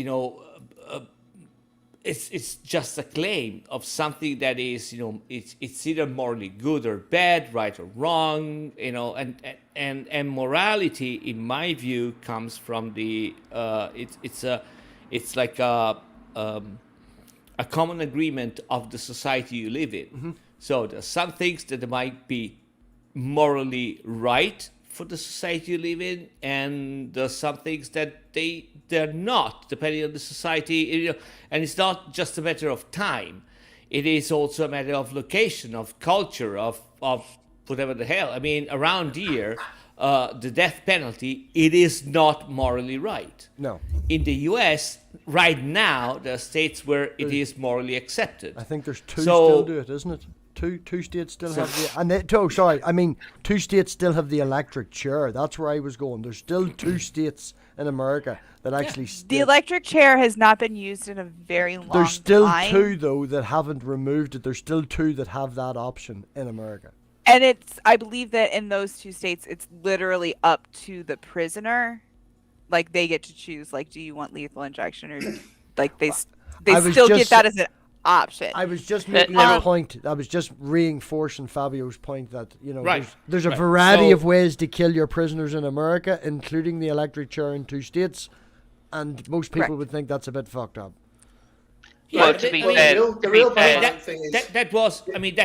it's just a claim of something that is it's either morally good or bad, right or wrong, and morality, in my view, comes from the it's like a common agreement of the society you live in. Mm-hmm. So there's some things that might be morally right for the society you live in, and there's some things that they're not, depending on the society. And it's not just a matter of time; it is also a matter of location, of culture, of whatever the hell. I mean, around here, the death penalty, it is not morally right. No. In the U.S. right now, there are states where it is morally accepted. I think there's two still do it, isn't it? Two states still have two states still have the electric chair. That's where I was going. There's still two states in America that actually the electric chair has not been used in a very long time. There's still two though that haven't removed it. There's still two that have that option in America. And I believe that in those two states, it's literally up to the prisoner. Like, they get to choose, like, do you want lethal injection, or like they still get that as an option. I was just making a point. I was just reinforcing Fabio's point that there's a variety of ways to kill your prisoners in America, including the electric chair in two states, and most people would think that's a bit fucked up. Well, to be fair, that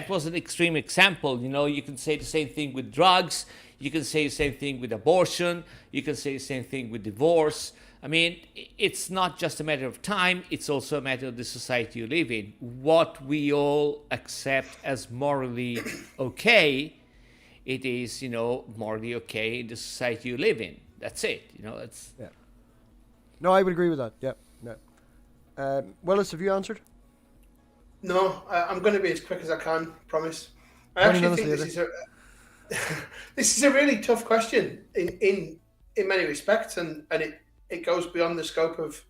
was an extreme example. You can say the same thing with drugs. You can say the same thing with abortion. You can say the same thing with divorce. I mean, it's not just a matter of time. It's also a matter of the society you live in. What we all accept as morally okay, it is, morally okay in the society you live in. That's it. It's. Yeah. No, I would agree with that. Yeah. No. Willis, have you answered? No, I'm going to be as quick as I can. Promise. I actually think this is a really tough question in many respects, and it goes beyond the scope of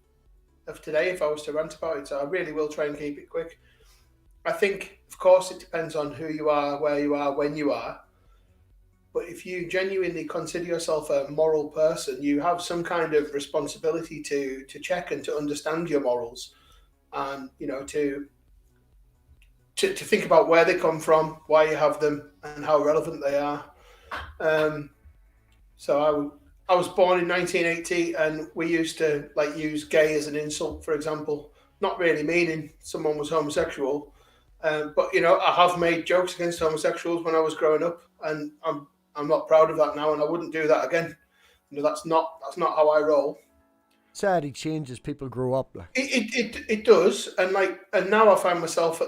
today if I was to rant about it, so I really will try and keep it quick. I think, of course, it depends on who you are, where you are, when you are, but if you genuinely consider yourself a moral person, you have some kind of responsibility to check and to understand your morals, and to think about where they come from, why you have them, and how relevant they are. So I was born in 1980, and we used to use gay as an insult, for example, not really meaning someone was homosexual. But I have made jokes against homosexuals when I was growing up, and I'm not proud of that now, and I wouldn't do that again. That's not how I roll. Society changes, people grow up. Like. It does, and now I find myself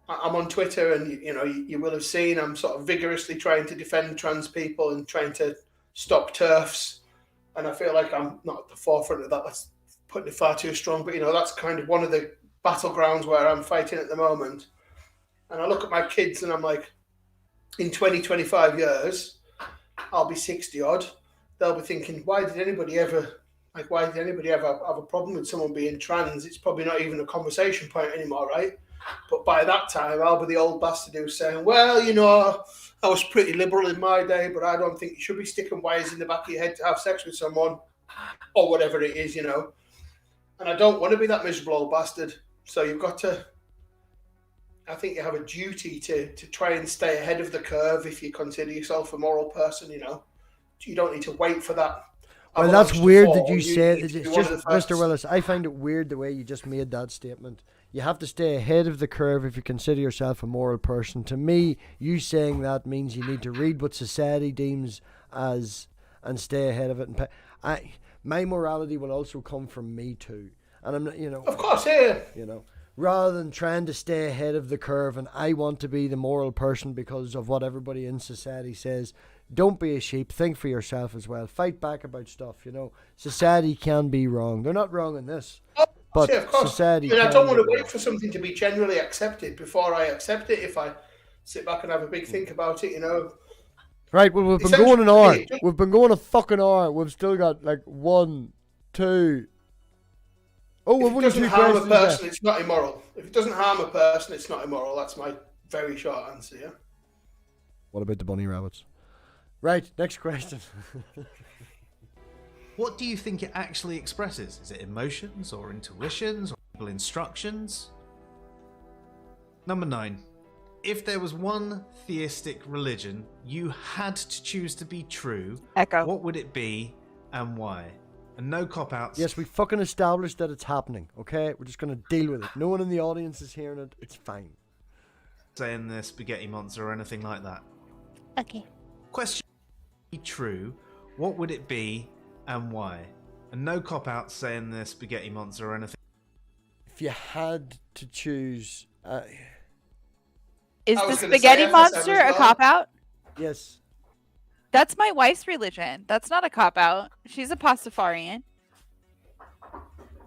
I'm on Twitter, and you will have seen I'm sort of vigorously trying to defend trans people and trying to stop TERFs, and I feel like I'm not at the forefront of that. That's putting it far too strong, but that's kind of one of the battlegrounds where I'm fighting at the moment. And I look at my kids and I'm like, in 20, 25 years, I'll be 60 odd. They'll be thinking, why did anybody ever have a problem with someone being trans? It's probably not even a conversation point anymore, right? But by that time, I'll be the old bastard who's saying, well, I was pretty liberal in my day, but I don't think you should be sticking wires in the back of your head to have sex with someone, or whatever it is, And I don't want to be that miserable old bastard. So you've got to, I think you have a duty to try and stay ahead of the curve if you consider yourself a moral person, You don't need to wait for that. Well, that's weird that you said it. It's just, Mr. Willis, I find it weird the way you just made that statement. You have to stay ahead of the curve if you consider yourself a moral person. To me, you saying that means you need to read what society deems as and stay ahead of it. And my morality will also come from me too. And I'm not, Of course, yeah. Rather than trying to stay ahead of the curve and I want to be the moral person because of what everybody in society says. Don't be a sheep. Think for yourself as well. Fight back about stuff, Society can be wrong. They're not wrong in this. But yeah, of course. Society I don't want to wait for something to be generally accepted before I accept it. If I sit back and have a big think about it, Right, well, we've been going an hour. We've been going a fucking hour. We've still got 1, 2... Oh, if it doesn't harm a person, it's not immoral. If it doesn't harm a person, it's not immoral. That's my very short answer, yeah? What about the bunny rabbits? Right, next question. What do you think it actually expresses? Is it emotions or intuitions or simple instructions? Number 9. If there was one theistic religion you had to choose to be true, Echo. What would it be and why? And no cop-outs. Yes, we fucking established that it's happening, okay? We're just going to deal with it. No one in the audience is hearing it. It's fine. Saying the spaghetti monster or anything like that. Okay. Question: true, what would it be and why? And no cop-outs saying the spaghetti monster or anything. If you had to choose... Is the spaghetti monster a cop-out? Yes. That's my wife's religion. That's not a cop-out. She's a Pastafarian.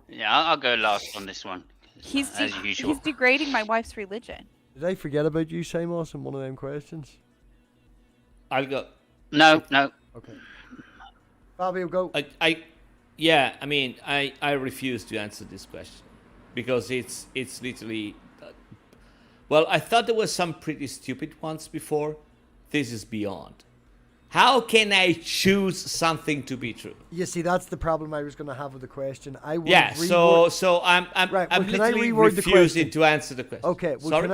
Yeah, I'll go last on this one. As usual. He's degrading my wife's religion. Did I forget about you, Simos, in one of them questions? I'll go. No. Okay. Fabio, go. I refuse to answer this question because it's literally. Well, I thought there was some pretty stupid ones before. This is beyond. How can I choose something to be true? You see, that's the problem I was going to have with the question. I'm literally refusing to answer the question. Okay, well, sorry?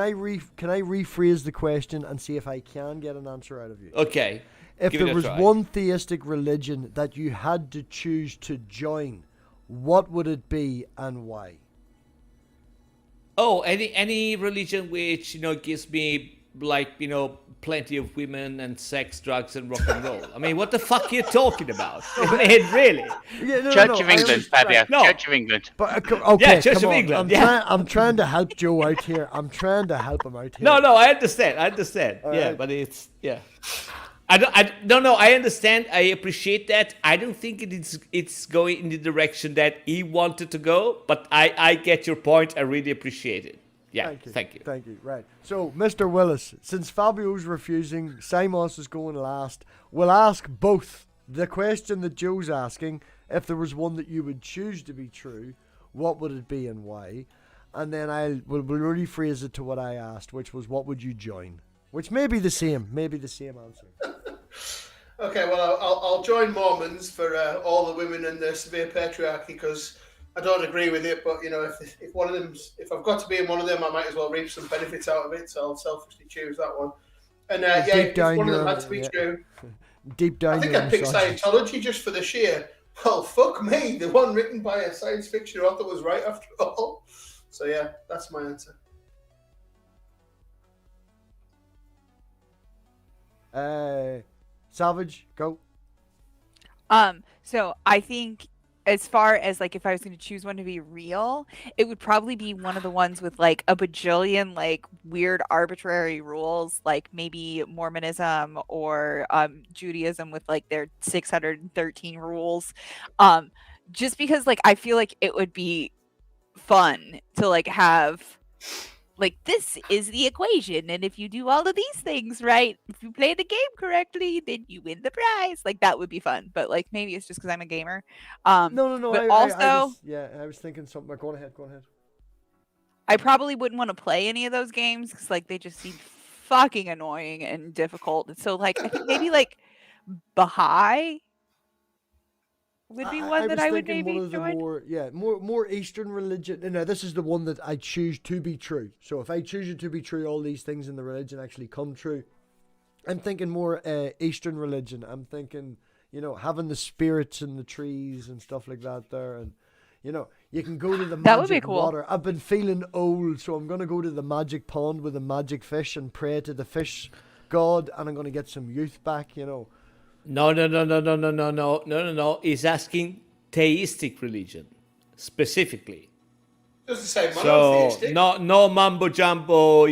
can I rephrase the question and see if I can get an answer out of you? Okay. If there was one theistic religion that you had to choose to join, what would it be and why? Oh, any religion which gives me plenty of women and sex, drugs, and rock and roll. I mean, what the fuck are you talking about? I mean, really? Yeah, Church of England, Fabio. No. Church of England. But okay, Church of England. I'm trying to help Joe out here. I'm trying to help him out here. No, I understand. All yeah, right. but it's I understand. I appreciate that. I don't think it's going in the direction that he wanted to go, but I get your point. I really appreciate it. Yeah, thank you. Thank you. Right. So, Mr. Willis, since Fabio's refusing, Simos is going last. We'll ask both the question that Joe's asking. If there was one that you would choose to be true, what would it be and why? And then we'll rephrase it to what I asked, which was what would you join? Which may be the same answer. Okay, well, I'll join Mormons for all the women and the severe patriarchy because I don't agree with it. But if I've got to be in one of them, I might as well reap some benefits out of it. So I'll selfishly choose that one. And if one of them had to be true, deep down, I think I'd pick Scientology just for the sheer. Well, fuck me, the one written by a science fiction author was right after all. So yeah, that's my answer. Savage, go. So I think as far as like if I was going to choose one to be real, it would probably be one of the ones with like a bajillion like weird arbitrary rules, like maybe Mormonism or Judaism with like their 613 rules. Just because like I feel like it would be fun to like have like this is the equation, and if you do all of these things right, if you play the game correctly, then you win the prize. Like that would be fun, but like maybe it's just because I'm a gamer. No. But also, I was thinking something. Go ahead. I probably wouldn't want to play any of those games because like they just seem fucking annoying and difficult. So like I think maybe like Baha'i would be one that I would maybe one of the enjoy. more Eastern religion. Now this is the one that I choose to be true. So if I choose it to be true, all these things in the religion actually come true. I'm thinking more Eastern religion. I'm thinking, having the spirits in the trees and stuff like that there, and you can go to the That would be magic cool. water. I've been feeling old, so I'm gonna go to the magic pond with a magic fish and pray to the fish god, and I'm gonna get some youth back. No. He's asking theistic religion specifically. Doesn't say So monotheistic. no mumbo jumbo,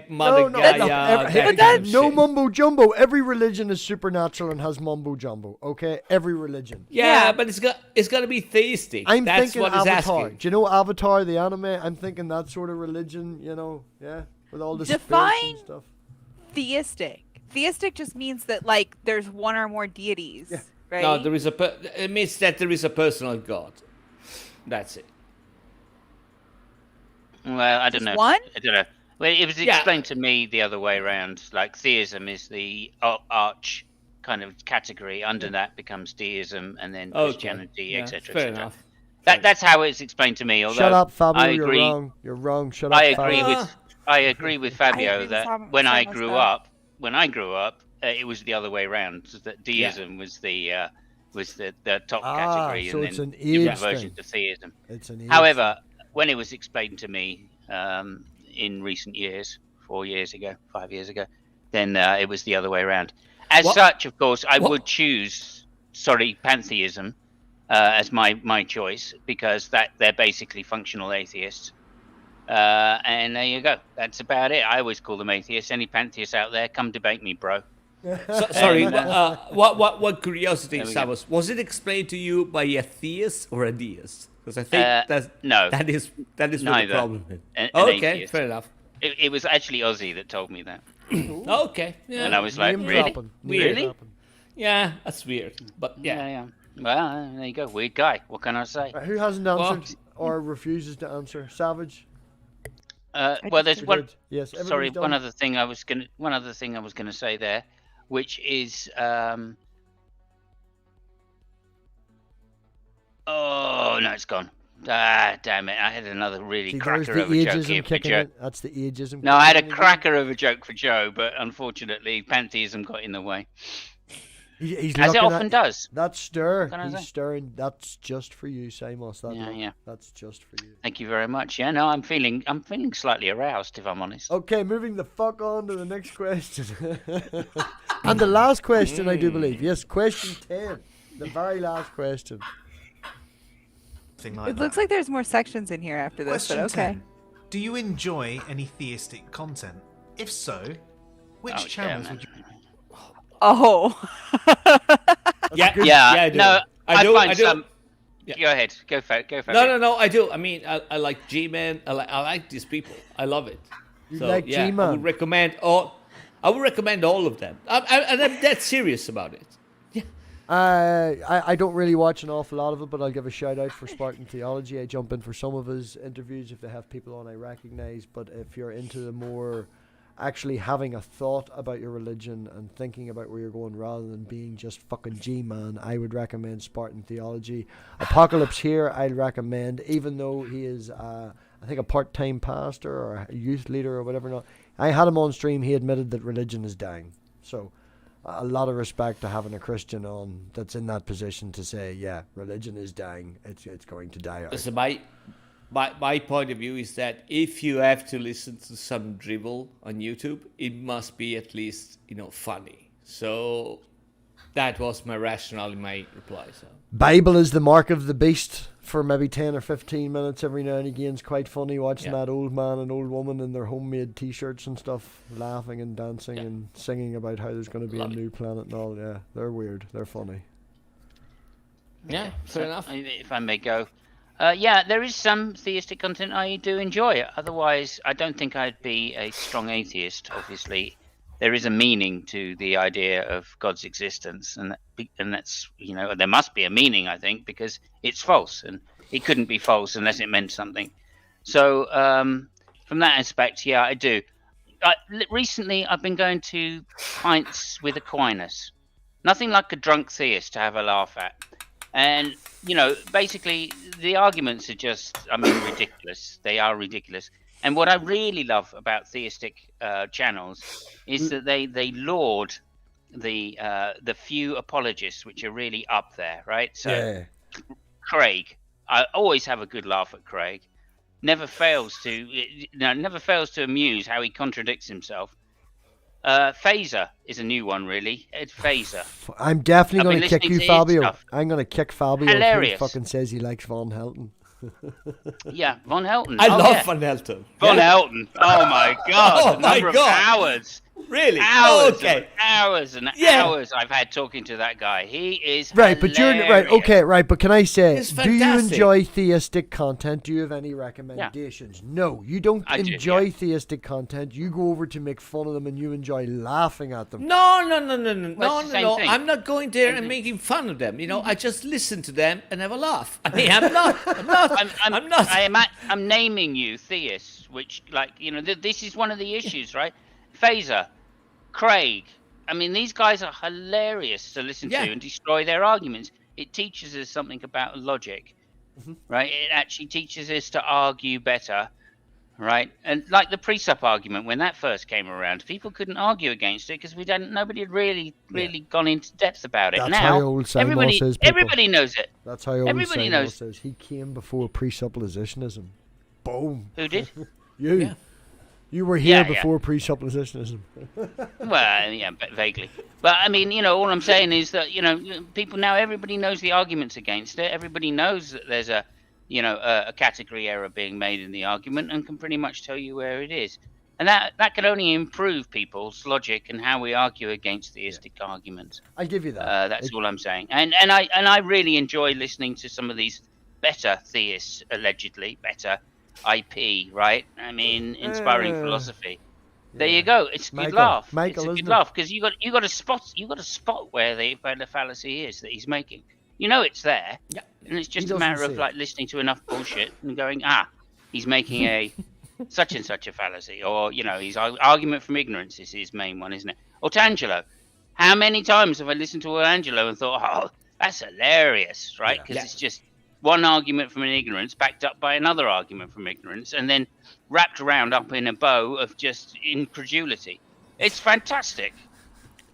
Mother Gaia. No mumbo jumbo. Every religion is supernatural and has mumbo jumbo. Okay, every religion. Yeah, but it's got to be theistic. I'm That's thinking what he's Avatar. asking. Do you know Avatar, the anime? I'm thinking that sort of religion. With all the spirits Define and stuff. Theistic. Theistic just means that like there's one or more deities, right? No, it means that there is a personal God. That's it. Well, I don't know. one? I don't know. Well, it was explained to me the other way around. Like theism is the arch kind of category. Under that becomes deism, and then Christianity, etc. Fair enough. That's how it's explained to me. Although Shut up, Fabio. I agree. You're wrong. You're wrong. Shut up. Fabio. I agree with Fabio agree with that when I Simon grew as well. up, it was the other way around. So that deism was the top category, so and it's then an the age version thing. to theism. It's an age However, when it was explained to me in recent years, 5 years ago, then it was the other way around. As such, of course, I would choose pantheism as my choice, because they're basically functional atheists. And there you go. That's about it. I always call them atheists. Any pantheists out there, come debate me, bro. Sorry, what curiosity, There we go. Savos, was it explained to you by a theist or a deist? Because I think no. that is where the Neither. problem is. An Okay, atheist. fair enough. It was actually Ozzy that told me that. Okay, yeah. And I was like, Name really? dropping. Weird. Name dropping. Yeah, that's weird. But yeah. Yeah. Well, there you go. Weird guy. What can I say? Who hasn't answered or refuses to answer? Savage. Well, there's Who one. did? Yes. Sorry, everybody's one done. other thing I was gonna say there, which is oh no, it's gone. Ah, damn it! I had another really See, there's cracker the of a joke ageism here for kicking Joe. in. That's the ageism. No, I had a kicking in again. cracker of a joke for Joe, but unfortunately, pantheism got in the way, He's as it looking often at, does. That stir. What can I He's say? stirring. That's just for you, Samos. That Yeah, look. yeah. That's just for you. Thank you very much. Yeah, no, I'm feeling slightly aroused, if I'm honest. Okay, moving the fuck on to the next question. And the last question, I do believe. Yes, question 10. The very last question. Thing like It looks like there's more sections in here after this, Question but okay. 10. Do you enjoy any theistic content? If so, which Oh, channels yeah, would you... Oh. Yeah, Yeah, I do. no, I do. find I do. some. Yeah. Go ahead, go for it. No, I do. I mean, I like G-Man. I like these people. I love it. You So, like yeah, G-Man? I would recommend all of them. And I'm dead serious about it. Yeah. I don't really watch an awful lot of it, but I'll give a shout out for Spartan Theology. I jump in for some of his interviews if they have people on I recognize. But if you're into the more actually having a thought about your religion and thinking about where you're going rather than being just fucking G-Man, I would recommend Spartan Theology. Apocalypse here, I'd recommend, even though he is, I think, a part-time pastor or a youth leader or whatever. Not, I had him on stream. He admitted that religion is dying. So a lot of respect to having a Christian on that's in that position to say, yeah, religion is dying. It's going to die out. So my point of view is that if you have to listen to some drivel on YouTube, it must be at least funny. So that was my rationale in my reply. So Bible is the mark of the beast for maybe 10 or 15 minutes every now and again. It's quite funny watching that old man and old woman in their homemade t-shirts and stuff, laughing and dancing and singing about how there's going to be a new planet and all. Yeah, they're weird. They're funny. Yeah, fair enough. If I may go. Yeah, there is some theistic content I do enjoy. Otherwise, I don't think I'd be a strong atheist, obviously. There is a meaning to the idea of God's existence, and that's, you know, there must be a meaning, I think, because it's false, and it couldn't be false unless it meant something. So from that aspect, yeah, I do. Recently, I've been going to pints with Aquinas. Nothing like a drunk theist to have a laugh at. And, you know, basically, the arguments are just, I mean, ridiculous. They are ridiculous. And what I really love about theistic channels is that they laud the few apologists which are really up there, right? So Craig, I always have a good laugh at Craig. Never fails to amuse how he contradicts himself. Phaser is a new one, really. It's Phaser. I'm definitely going to kick you, Fabio. Stuff. I'm going to kick Fabio. Hilarious. Who fucking says he likes Von Helton. Yeah, Von Helton. I love Von Helton. Von Helton. Oh my god. Oh my god. Hours. Really? Hours. Okay. Hours and hours I've had talking to that guy. He is right, hilarious. but you're right. Okay, right. But can I say, It's do you fantastic. enjoy theistic content? Do you have any recommendations? No, you don't enjoy theistic content. You go over to make fun of them, and you enjoy laughing at them. No. Well, it's the same thing. I'm not going there and making fun of them. You know, I just listen to them and have a laugh. I mean, I'm not. I'm naming you theists, which, like, you know, this is one of the issues, right? Phaser, Craig. I mean, these guys are hilarious to listen to and destroy their arguments. It teaches us something about logic, right? It actually teaches us to argue better, right? And like the pre-sup argument, when that first came around, people couldn't argue against it because nobody had really gone into depth about it. That's now how old Simon says. Everybody knows it. That's how old Everybody Simon knows. says. He came before presuppositionism. Boom. Who did? You. Yeah. You were here before presuppositionism. Well, yeah, but vaguely. But I mean, you know, all I'm saying is that, you know, people now, everybody knows the arguments against it. Everybody knows that there's a category error being made in the argument and can pretty much tell you where it is. And that can only improve people's logic and how we argue against theistic arguments. I'll give you that. That's all I'm saying. And I really enjoy listening to some of these better theists, allegedly better IP, right? I mean, inspiring philosophy. There you go. It's a good laugh. It's a good laugh because you got to spot where the fallacy is that he's making. You know it's there. Yeah. And it's just a matter of like listening to enough bullshit and going, he's making a such and such a fallacy, or, you know, his argument from ignorance is his main one, isn't it? Or Tangelo. How many times have I listened to Angelo and thought, oh, that's hilarious, right? Because it's just one argument from an ignorance backed up by another argument from ignorance, and then wrapped around up in a bow of just incredulity. It's fantastic.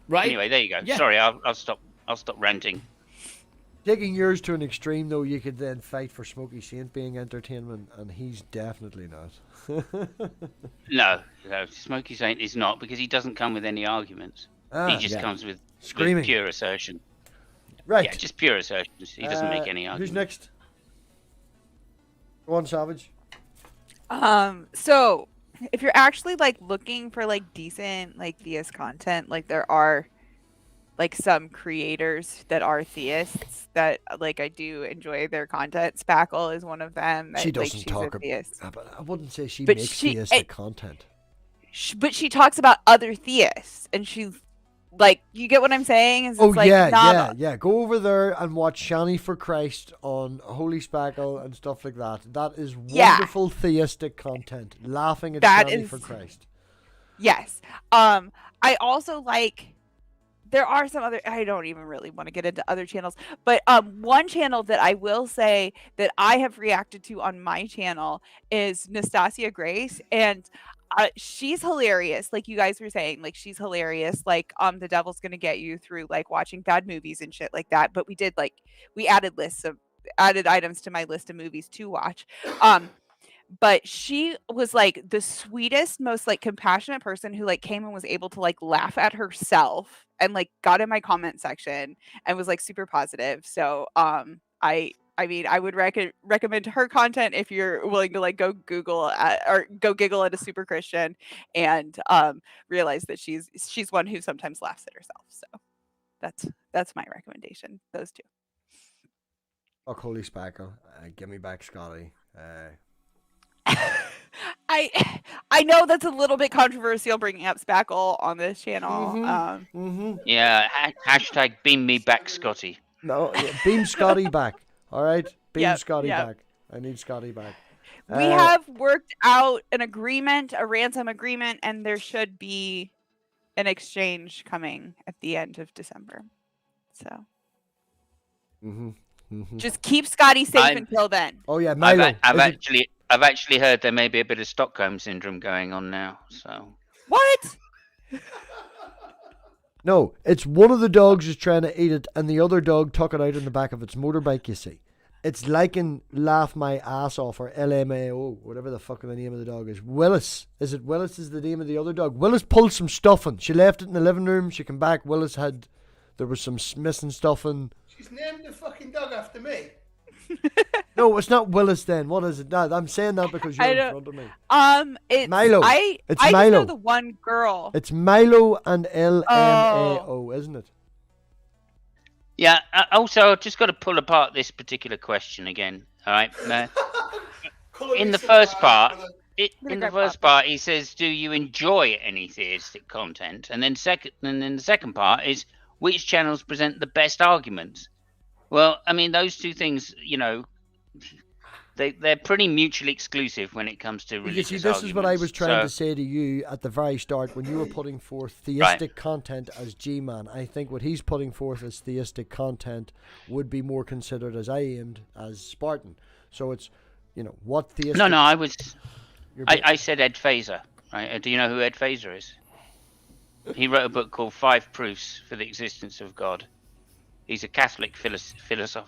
Right. Anyway, there you go. Yeah. Sorry, I'll stop ranting. Taking yours to an extreme, though, you could then fight for Smokey Saint being entertainment, and he's definitely not. No, Smokey Saint is not, because he doesn't come with any arguments. He just comes with screaming, pure assertion. Right. Yeah, just pure assertions. He doesn't make any arguments. Who's next? Go on, Savage. So if you're actually like looking for like decent like theist content, like there are like some creators that are theists that like I do enjoy their content. Spackle is one of them. She doesn't she's talk a theist. about. I wouldn't say she But makes she- theistic content. But she talks about other theists, and she's like, you get what I'm saying? Is Oh it's like yeah. Go over there and watch Shani for Christ on Holy Spackle and stuff like that. That is wonderful theistic content. Laughing at Shani for Christ. Yes. I also like. There are some other. I don't even really want to get into other channels, but one channel that I will say that I have reacted to on my channel is Nastasia Grace, and she's hilarious. Like you guys were saying, like she's hilarious. Like the devil's gonna get you through like watching bad movies and shit like that. But we added items to my list of movies to watch. but she was like the sweetest, most like compassionate person who like came and was able to like laugh at herself and like got in my comment section and was like super positive. So I mean, I would recommend her content if you're willing to like go Google or go giggle at a super Christian and realize that she's one who sometimes laughs at herself. So that's my recommendation. Those two. Fuck Holy Spackle. Give me back Scotty. I know that's a little bit controversial bringing up Spackle on this channel. Yeah, hashtag beam me back, Scotty. No, yeah, beam Scotty back. All right, beam Scotty yep. back. I need Scotty back. We have worked out an agreement, a ransom agreement, and there should be an exchange coming at the end of December. So, just keep Scotty safe until then. Oh yeah, Milo. I've actually heard there may be a bit of Stockholm syndrome going on now. So what? No, it's one of the dogs is trying to eat it, and the other dog took it out in the back of its motorbike. You see, it's like in Laugh My Ass Off or LMAO, whatever the fuck the name of the dog is. Willis, is it Willis? Is the name of the other dog? Willis pulled some stuffing. She left it in the living room. She came back. Willis there was some missing stuffing. She's named the fucking dog after me. No, it's not Willis then. What is it? No, I'm saying that because you're in front of me. It's Milo. It's Milo. I just know the one girl. It's Milo and LMAO, isn't it? yeah. Also, I've just got to pull apart this particular question again. All right. In the first part, he says, "Do you enjoy any theistic content?" And then the second part is, which channels present the best arguments? Well, I mean, those two things, you know, they're pretty mutually exclusive when it comes to religious this arguments. is what I was trying to say to you at the very start when you were putting forth theistic content as G-Man. I think what he's putting forth as theistic content would be more considered, as I aimed, as Spartan. So it's, you know, what theistic... No, I said Ed Fazer. Right? Do you know who Ed Fazer is? He wrote a book called 5 Proofs for the Existence of God. He's a Catholic philosopher.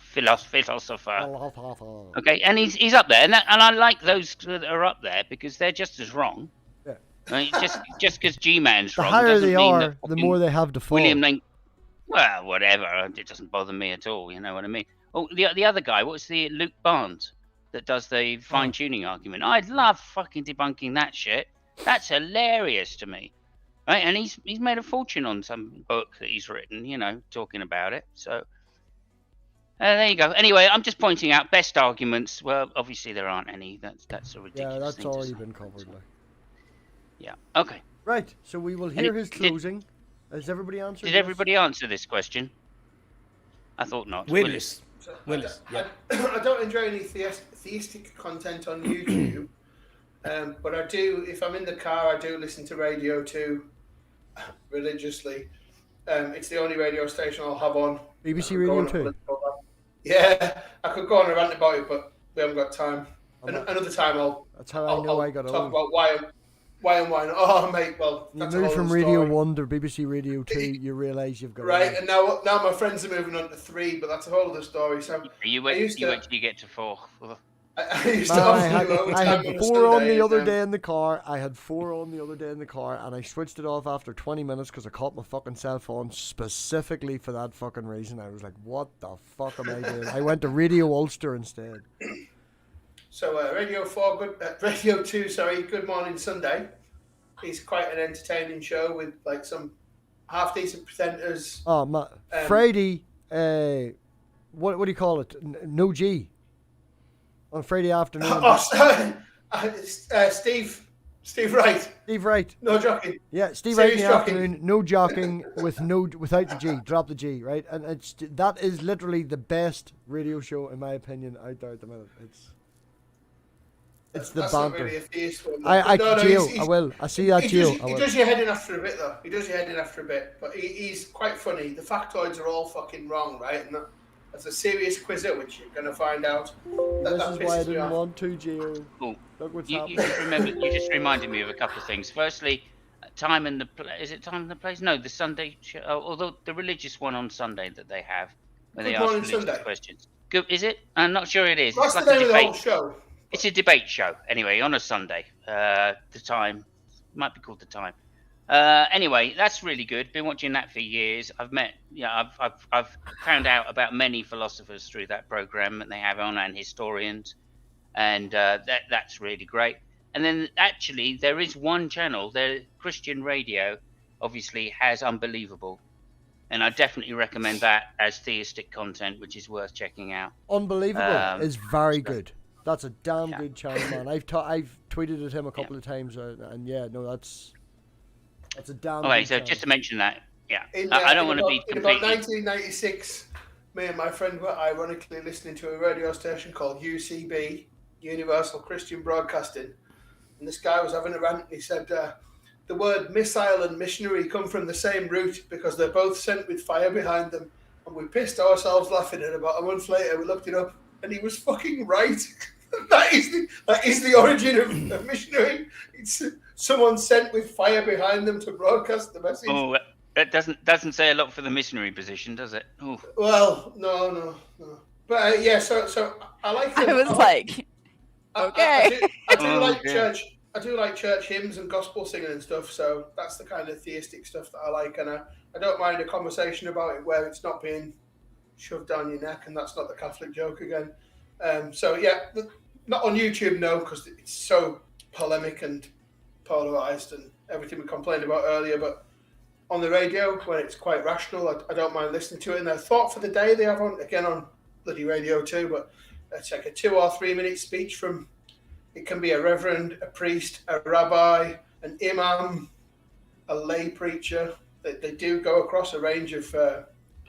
Okay, and he's up there, and I like those that are up there because they're just as wrong. Yeah. I mean, just because G-Man's wrong, the higher doesn't they mean are, the more they have to fall. Well, whatever. It doesn't bother me at all. You know what I mean? Oh, the other guy, what's the Luke Barnes that does the fine tuning argument? I love fucking debunking that shit. That's hilarious to me. Right, and he's made a fortune on some book that he's written, you know, talking about it. So there you go. Anyway, I'm just pointing out best arguments. Well, obviously there aren't any. That's a ridiculous thing. Yeah, that's already been covered. Like. Yeah. Okay. Right. So we will hear his closing. Has everybody answered? Did everybody answer this question? I thought not. Willis. Yeah. I don't enjoy any theistic content on YouTube, but I do. If I'm in the car, I do listen to Radio 2. Religiously. It's the only radio station I'll have on. BBC Radio 2? Yeah, I could go on a rant about it, but we haven't got time. Another time That's how I know I got talk about why and why not. Oh, mate, well, you move from Radio 1 to BBC Radio 2, you realise you've got... Right, and now my friends are moving on to 3, but that's a whole other story. So you wait till you get to 4. I had 4 on the other day in the car. And I switched it off after 20 minutes because I caught my fucking cell phone specifically for that fucking reason. I was like, what the fuck am I doing? I went to Radio Ulster instead. So Radio 2, Good Morning Sunday. It's quite an entertaining show with like some half decent presenters. Friday, what do you call it? No G. On Friday afternoon. Steve Wright. Steve Wright. No joking. Yeah, Steve Wright in the afternoon. No joking without the G. Drop the G, right? And that is literally the best radio show in my opinion out there at the minute. It's the banter. Not really a theist one. I will. I see that Geo. He does your head in after a bit though. But he's quite funny. The factoids are all fucking wrong, right? And that's a serious quizzer, which you're going to find out. This is why I didn't want to, Geo. Cool. Look what's happening. You just reminded me of a couple of things. Firstly, time and the place. Is it time and the place? No, the Sunday show. Although the religious one on Sunday that they have, where they ask religious questions. Good, is it? I'm not sure it is. That's it's the like name of the whole show. It's a debate show, anyway, on a Sunday. The Time might be called The Time. Anyway, that's really good. Been watching that for years. I've found out about many philosophers through that program that they have on, and historians, and that's really great. And then actually, there is one channel, the Christian radio, obviously has Unbelievable, and I definitely recommend that as theistic content, which is worth checking out. Unbelievable is very good. That's a damn good channel, man. I've tweeted at him a couple of times, and that's a damn. Okay, good so channel. just to mention that, I don't want to be completely. In about 1996, me and my friend were ironically listening to a radio station called UCB, Universal Christian Broadcasting, and this guy was having a rant. And he said the word missile and missionary come from the same root because they're both sent with fire behind them, and we pissed ourselves laughing. And about a month later, we looked it up, and he was fucking right. That is the origin of missionary. It's someone sent with fire behind them to broadcast the message. Oh, that doesn't say a lot for the missionary position, does it? Ooh. Well, no. But so I like. I was like, okay. I do like church. I do like church hymns and gospel singing and stuff. So that's the kind of theistic stuff that I like, and I don't mind a conversation about it where it's not being shoved down your neck, and that's not the Catholic joke again. Not on YouTube, no, because it's so polemic and polarized and everything we complained about earlier. But on the radio, when it's quite rational, I don't mind listening to it. And their thought for the day they have on bloody radio too. But it's like a 2 or 3 minute speech from. It can be a reverend, a priest, a rabbi, an imam, a lay preacher. They do go across a range of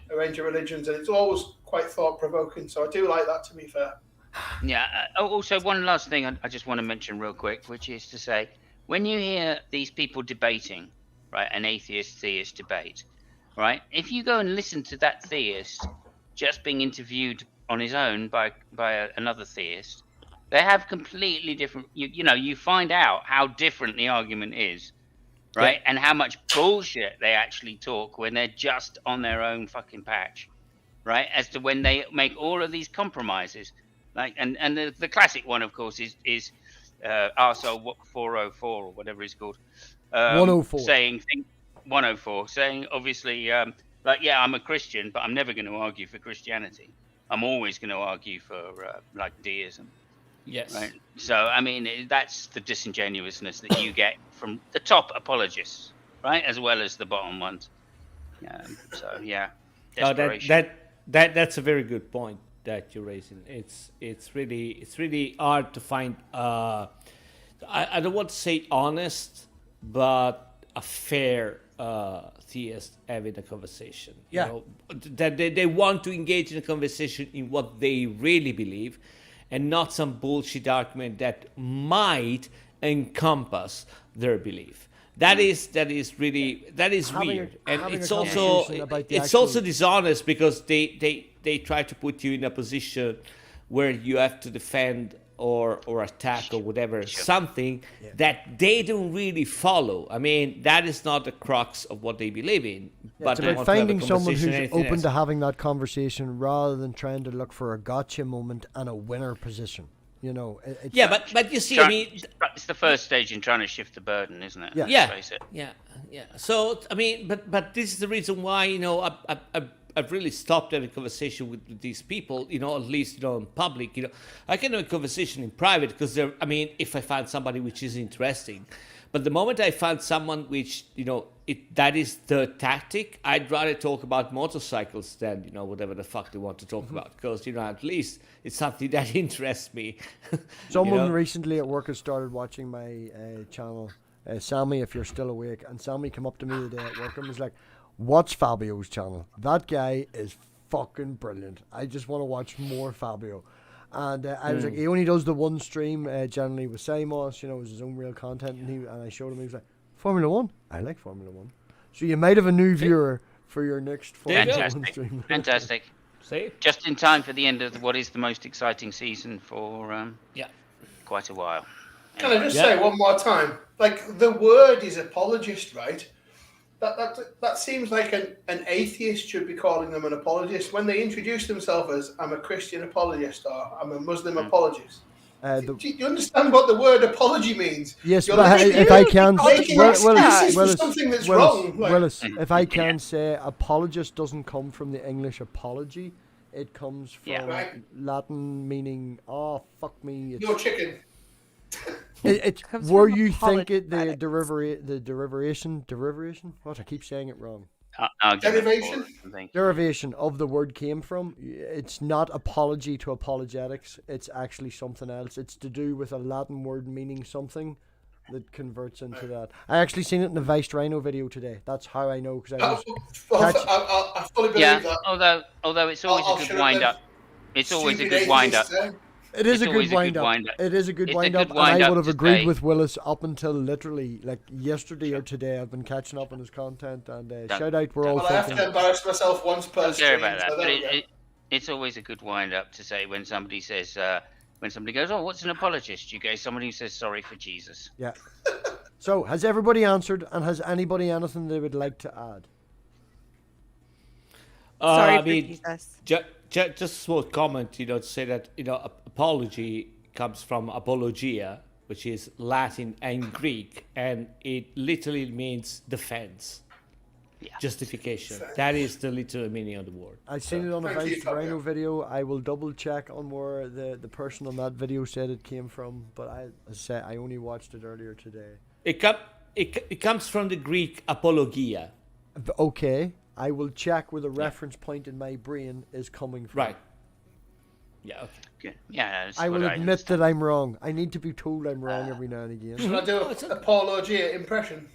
religions, and it's always quite thought provoking. So I do like that, to be fair. Yeah. Also, one last thing I just want to mention real quick, which is to say, when you hear these people debating, right, an atheist-theist debate, right, if you go and listen to that theist just being interviewed on his own by another theist, they have completely different. You find out how different the argument is, right, and how much bullshit they actually talk when they're just on their own fucking patch, right, as to when they make all of these compromises. Like and the classic one, of course, is Arsehole 404 or whatever it's called. 104. Saying 104, saying obviously, I'm a Christian, but I'm never going to argue for Christianity. I'm always going to argue for deism. Yes. Right. So I mean, that's the disingenuousness that you get from the top apologists, right, as well as the bottom ones. That's a very good point that you're raising. It's really hard to find. I don't want to say honest, but a fair theist having a conversation. Yeah. You know, that they want to engage in a conversation in what they really believe, and not some bullshit argument that might encompass their belief. That is weird, and it's also dishonest because they try to put you in a position where you have to defend or attack or whatever something that they don't really follow. I mean, that is not the crux of what they believe in. But it's about finding someone who's open to having that conversation rather than trying to look for a gotcha moment and a winner position. You know, but you see, I mean, it's the first stage in trying to shift the burden, isn't it? Yeah. So I mean, but this is the reason why I've really stopped having a conversation with these people. At least in public. I can have a conversation in private because if I find somebody which is interesting. But the moment I find someone which, that is the tactic, I'd rather talk about motorcycles than, whatever the fuck they want to talk about. Because, at least it's something that interests me. Someone recently at work has started watching my channel, SAMMY, if you're still awake. And SAMMY came up to me the day at work and was like, watch Fabio's channel. That guy is fucking brilliant. I just want to watch more Fabio. And I was like, he only does the one stream generally with Samos, it was his own real content. And I showed him, he was like, Formula 1? I like Formula 1. So you might have a new viewer for your next Formula 1 stream. Fantastic. See? Just in time for the end of what is the most exciting season for quite a while. Can I just say one more time? Like, the word is apologist, right? That seems like an atheist should be calling them an apologist when they introduce themselves as I'm a Christian apologist or I'm a Muslim apologist. Do you understand what the word apology means? Yes, You're but literally if I can, making excuses for something that's wrong. Like, Willis, if I can say, apologist doesn't come from the English apology. It comes from Right. Latin meaning, oh, fuck me. You're chicken. It's Comes where from you think it, the apologetics. derivation? What, I keep saying it wrong. Derivation? Derivation of the word came from. It's not apology to apologetics. It's actually something else. It's to do with a Latin word meaning something that converts into that. I actually seen it in the Vice Rhino video today. That's how I know, because I was I fully believe that. Although it's always I'll a shut good up wind then. up. It's always a Stupid good wind up. atheists, eh? It is It's a good always a good wind up. wind-up. It is a good It's a wind good up, and I wind-up would have to agreed say- with Willis up until literally like yesterday or today. I've been catching up on his content, and shout out, we're all Well, I have to thinking. embarrass myself once per Don't care stream. about that. So But there we go. it's always a good wind up to say when somebody says, when somebody goes, "Oh, what's an apologist?" You go, somebody who says sorry for Jesus. Yeah. So, has everybody answered, and has anybody anything they would like to add? Sorry I for mean, Jesus. just a small comment, to say that, apology comes from apologia, which is Latin and Greek, and it literally means defense, justification. That is the literal meaning of the word. I've seen it on a Thank you, Vice Fabio. Rhino video. I will double check on where the person on that video said it came from, but I only watched it earlier today. It comes from the Greek apologia. Okay, I will check where the reference point in my brain is coming from. Right. Yeah, okay. Good. Yeah, that's I what will admit understand. that I'm wrong. I need to be told I'm wrong every now and again. Should I do a apologia impression?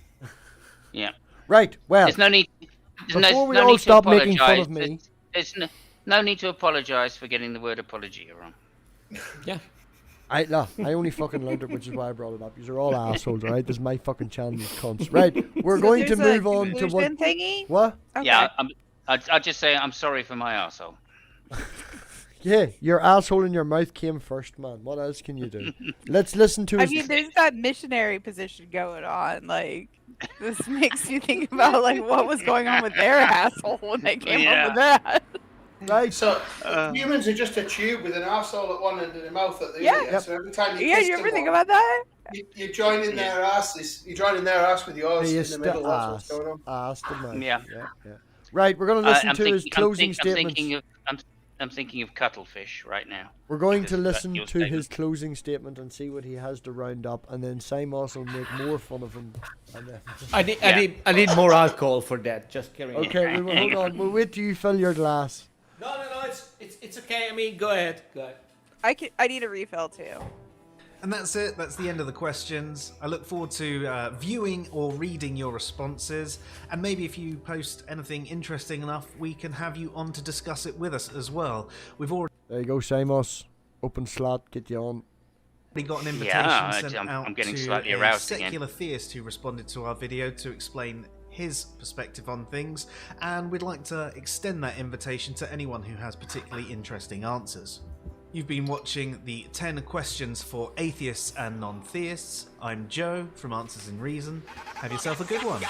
Yeah. Right, well, There's no need. before we all stop making fun of me. There's no need to apologise for getting the word apology wrong. Yeah. I only fucking learned it, which is why I brought it up. You're all assholes, alright? This is my fucking channel, you cunts. Right, we're going to There's a move on to what... conclusion thingy? What? Okay. Yeah, I'll just say I'm sorry for my arsehole. Yeah, your asshole in your mouth came first, man. What else can you do? Let's listen to I his... mean, there's that missionary position going on. Like, this makes you think about like what was going on with their asshole when they came up with that. Right, So humans are just a tube with an arsehole at one end and a mouth at the Yeah. other. So every time you Yeah, kiss you ever them think all, about that? you join in their asses. You join in their ass with yours he in is the the middle. That's what's ass. going on. Ass the mouth. Yeah. Right, we're going to listen to his closing statements. I'm thinking of cuttlefish right now. We're going to because of that, listen your to his statement. closing statement and see what he has to round up, and then Simos will make more fun of him. And then... I need more alcohol for that. Just carry on. Okay, hold on. We'll wait till you fill your glass. No, it's okay. I mean, go ahead. I need a refill too. And that's it. That's the end of the questions. I look forward to viewing or reading your responses. And maybe if you post anything interesting enough, we can have you on to discuss it with us as well. We've already There you go, Simos. Open slot, get you on. got an invitation Yeah, sent I'm out getting to slightly a aroused again. secular theist who responded to our video to explain his perspective on things. And we'd like to extend that invitation to anyone who has particularly interesting answers. You've been watching the 10 questions for atheists and non-theists. I'm Joe from Answers in Reason. Have yourself a good one.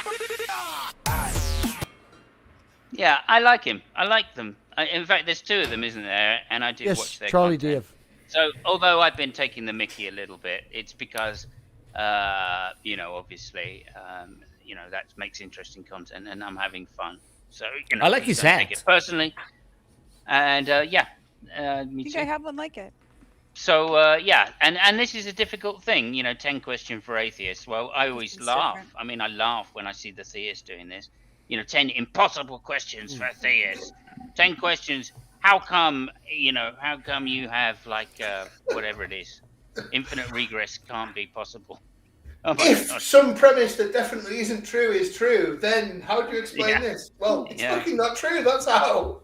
Yeah, I like him. I like them. In fact, there's two of them, isn't there? And I do Yes, watch their Charlie content. Dave. So, although I've been taking the mickey a little bit, it's because, obviously, that makes interesting content, and I'm having fun. So, I like his don't take hat. it personally. And me I think too. I have one like it. So and this is a difficult thing, 10 question for atheists. Well, I always It's laugh. different. I mean, I laugh when I see the theists doing this. 10 impossible questions for theists. 10 questions. How come you have whatever it is, infinite regress can't be possible? Oh my If gosh. some premise that definitely isn't true is true, then how do you explain Yeah. this? Well, it's Yeah. fucking not true. That's how.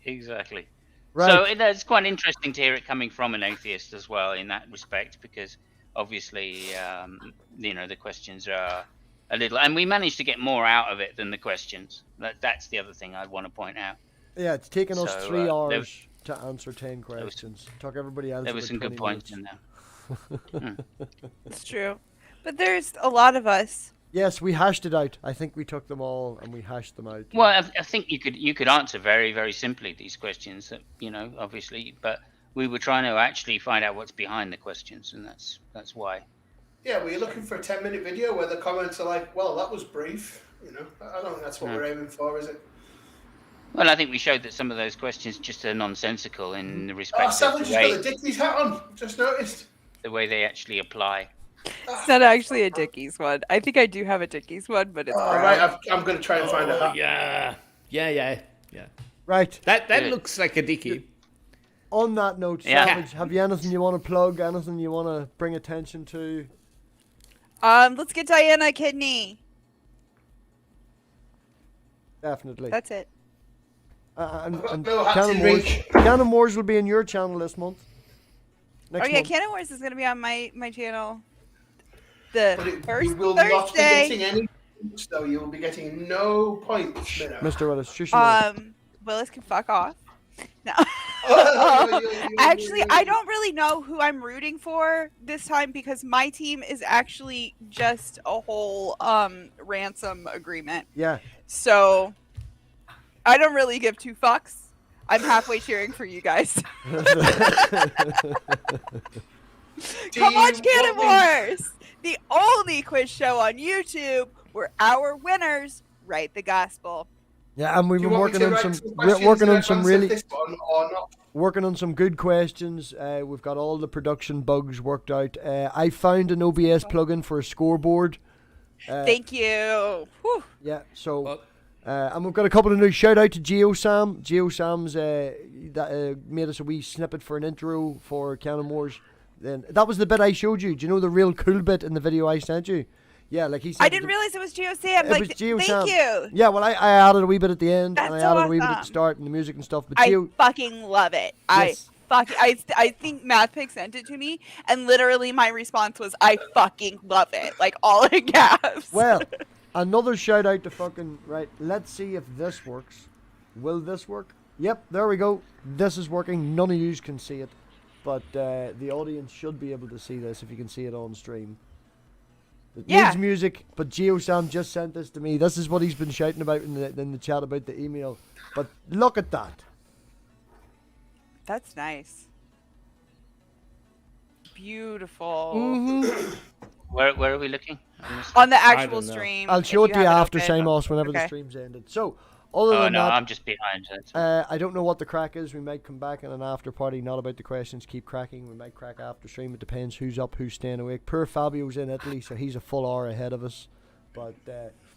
Exactly. Right. So it's quite interesting to hear it coming from an atheist as well in that respect, because obviously, the questions are a little, and we managed to get more out of it than the questions. That's the other thing I'd want to point out. Yeah, it's taken us So, 3 there hours was- to answer 10 questions. Took everybody else There were about some good 20 points minutes. in there. It's true. But there's a lot of us. Yes, we hashed it out. I think we took them all and we hashed them out. Well, I think you could answer very, very simply these questions, obviously. But we were trying to actually find out what's behind the questions, and that's why. Yeah, well, you're looking for a 10-minute video where the comments are like, well, that was brief. I don't think that's what we're aiming for, is it? Well, I think we showed that some of those questions just are nonsensical in the respect of Savage has got the Dickies hat on. Just noticed. The way they actually apply. It's not actually a Dickies one. I think I do have a Dickies one, but it's brown. Right, I'm going to try and find a hat. Yeah. Right. That looks like a Dickie. On that note, Savage, have you anything you want to plug? Anything you want to bring attention to? Let's get Diana a kidney. Definitely. That's it. And No hats in reach. Canon Wars will be in your channel this month. Next month. Canon Wars is going to be on my channel. The first you will not be Thursday. getting any points, though. You will be getting no points, Mr. Willis, shush your mouth. Willis can fuck off. No. Oh, Actually, I don't really know who I'm rooting for this time because my team is actually just a whole ransom agreement. Yeah. So I don't really give two fucks. I'm halfway cheering for you guys. Come watch Canon Wars, the only quiz show on YouTube where our winners write the gospel. Yeah, and we've been working on some good questions. We've got all the production bugs worked out. I found an OBS plugin for a scoreboard. Thank you. Whew. Yeah, so and we've got a couple of new shout out to GeoSam. GeoSam's made us a wee snippet for an intro for Canon Wars. Then that was the bit I showed you. Do you know the real cool bit in the video I sent you? Yeah, like he said. I didn't realize it was GeoSam. Like, thank you. Yeah, well, I added a wee bit at the end, That's and I so added a wee bit at the awesome. start and the music and stuff. But I fucking love it. Yes. I think MathPig sent it to me, and literally my response was, I fucking love it. Like, all in caps. Well, another shout out to fucking, right, let's see if this works. Will this work? Yep, there we go. This is working. None of you can see it. But the audience should be able to see this if you can see it on stream. It needs music, but GeoSam just sent this to me. This is what he's been shouting about in the chat about the email. But look at that. That's nice. Beautiful. Mm-hmm. Where are we looking? On the actual stream. I'll show it to you after Simos Simos whenever the stream's ended. So, other than that, I'm just behind. I don't know what the crack is. We might come back in an after party, not about the questions. Keep cracking. We might crack after stream. It depends who's up, who's staying awake. Poor Fabio's in Italy, so he's a full hour ahead of us. But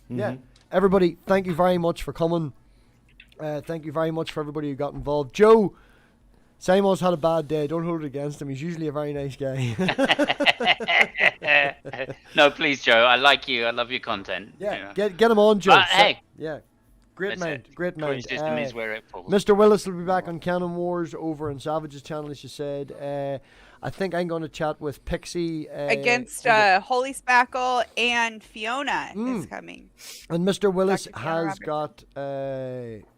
yeah, everybody, thank you very much for coming. Thank you very much for everybody who got involved. Joe, Simos had a bad day. Don't hold it against him. He's usually a very nice guy. No, please, Joe. I like you. I love your content. Yeah, get him on, Joe. Hey. Yeah. Great mind. System is where it falls. Mr. Willis will be back on Canon Wars over on Savage's channel, as you said. I think I'm going to chat with Pixie. Against Holy Spackle and Fiona is coming. And Mr. Willis Dr. Fiona has got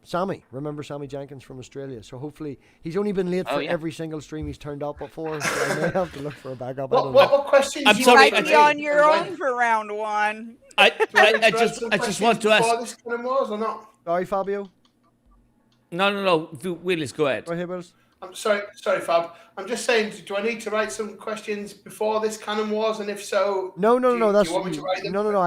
Sammy. Remember Sammy Jenkins from Australia. So hopefully, he's only been late for every single stream he's turned up for. So I may have to look for a backup. What questions? You might be on your own for round one. I just want to ask. This kind of Wars or not? Sorry, Fabio. No. Willis, go ahead. Right here, Willis. I'm sorry, Fab. I'm just saying, do I need to write some questions before this Canon Wars? And if so, no. That's do you want me to write them? No.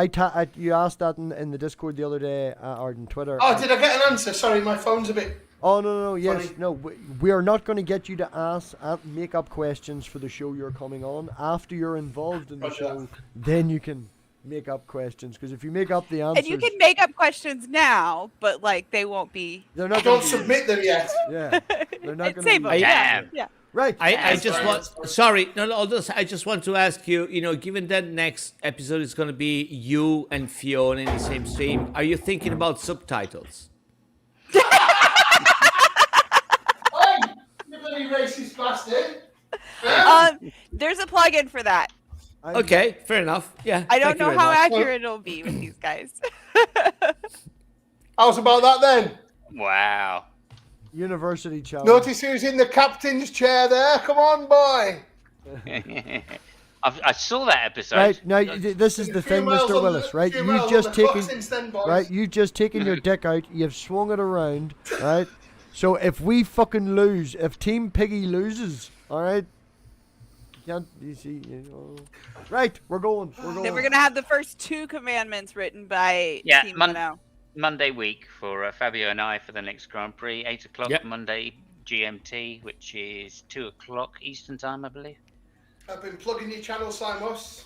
You asked that in the Discord the other day or on Twitter. Oh, did I get an answer? Sorry, my phone's a bit. Oh no. Yes, funny. no. We are not going to get you to make up questions for the show you're coming on. After you're involved in the show, then you can make up questions. Because if you make up the answers, And you can make up questions now, but like they won't be. They're not. Don't submit them yet. Yeah, they're not going Save to. them. Damn. Yeah. Right. I just want. Sorry, no. I just want to ask you. Given that next episode is going to be you and Fiona in the same stream, are you thinking about subtitles? Hey, you bloody racist bastard! There's a plugin for that. Okay, fair enough. Yeah. I don't thank you know very how much. accurate it'll be with these guys. How's about that then? Wow. University challenge. Notice who's in the captain's chair there. Come on, boy. I saw that episode. Right now, this is the thing, Mr. Willis. Right, you've just taken, right, you've just taken your dick out. You've swung it around, right, So if we fucking lose, if Team Piggy loses, all right. Can't you see? Right, we're going. Then we're gonna have the first 2 commandments written by Team Mono. Monday week for Fabio and I for the next Grand Prix, 8 o'clock Monday GMT, which is 2 o'clock Eastern time, I believe. I've been plugging your channel, Simos.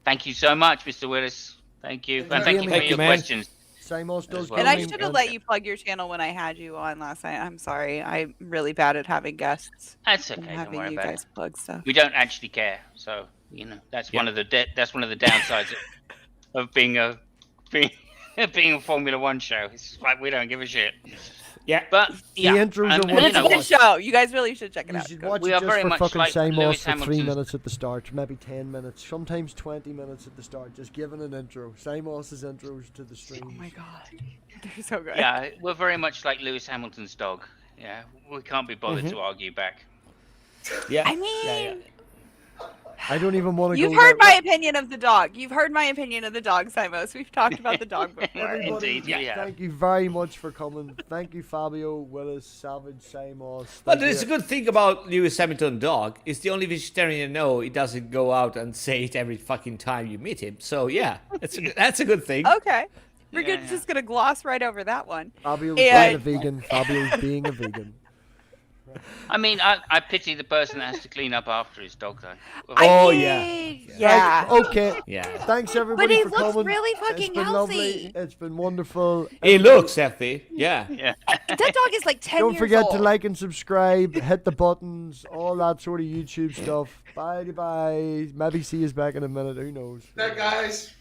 Thank you so much, Mr. Willis. Thank you, and thank you for your questions. Simos does. Well. And I should have let you plug your channel when I had you on last night. I'm sorry. I'm really bad at having guests. That's okay. And Don't having worry you about guys it. plug stuff. We don't actually care, so you know that's one of the downsides of being a Formula One show. It's like we don't give a shit. Yeah, but the intros are But it's a good show. You guys really should check it out. You should watch we it are just very for much fucking like Simos Lewis for 3 Hamilton's- minutes at the start, maybe 10 minutes, sometimes 20 minutes at the start, just giving an intro. Simos's intros to the stream. Oh my god, they're so good. Yeah, we're very much like Lewis Hamilton's dog. Yeah, we can't be bothered to argue back. Yeah. I mean, I don't even want to. You've heard my opinion of the dog. You've heard my opinion of the dog, Simos. We've talked about the dog before. Indeed, yeah. Thank you very much for coming. Thank you, Fabio, Willis, Savage, Simos. But there's a good thing about Lewis Hamilton dog. It's the only vegetarian I know. He doesn't go out and say it every fucking time you meet him. So yeah, that's a good thing. Okay. We're just going to gloss right over that one. Fabio's being a vegan. Fabio's being a vegan. I mean, I pity the person that has to clean up after his dog, though. Yeah. Okay. Yeah. Thanks everybody But he for looks coming. really fucking it's been healthy. Lovely. It's been wonderful. He looks healthy. Yeah. Yeah. That dog is like 10 Don't years forget old. to like and subscribe, hit the buttons, all that sort of YouTube stuff. Bye. Maybe see us back in a minute. Who knows? Night, guys.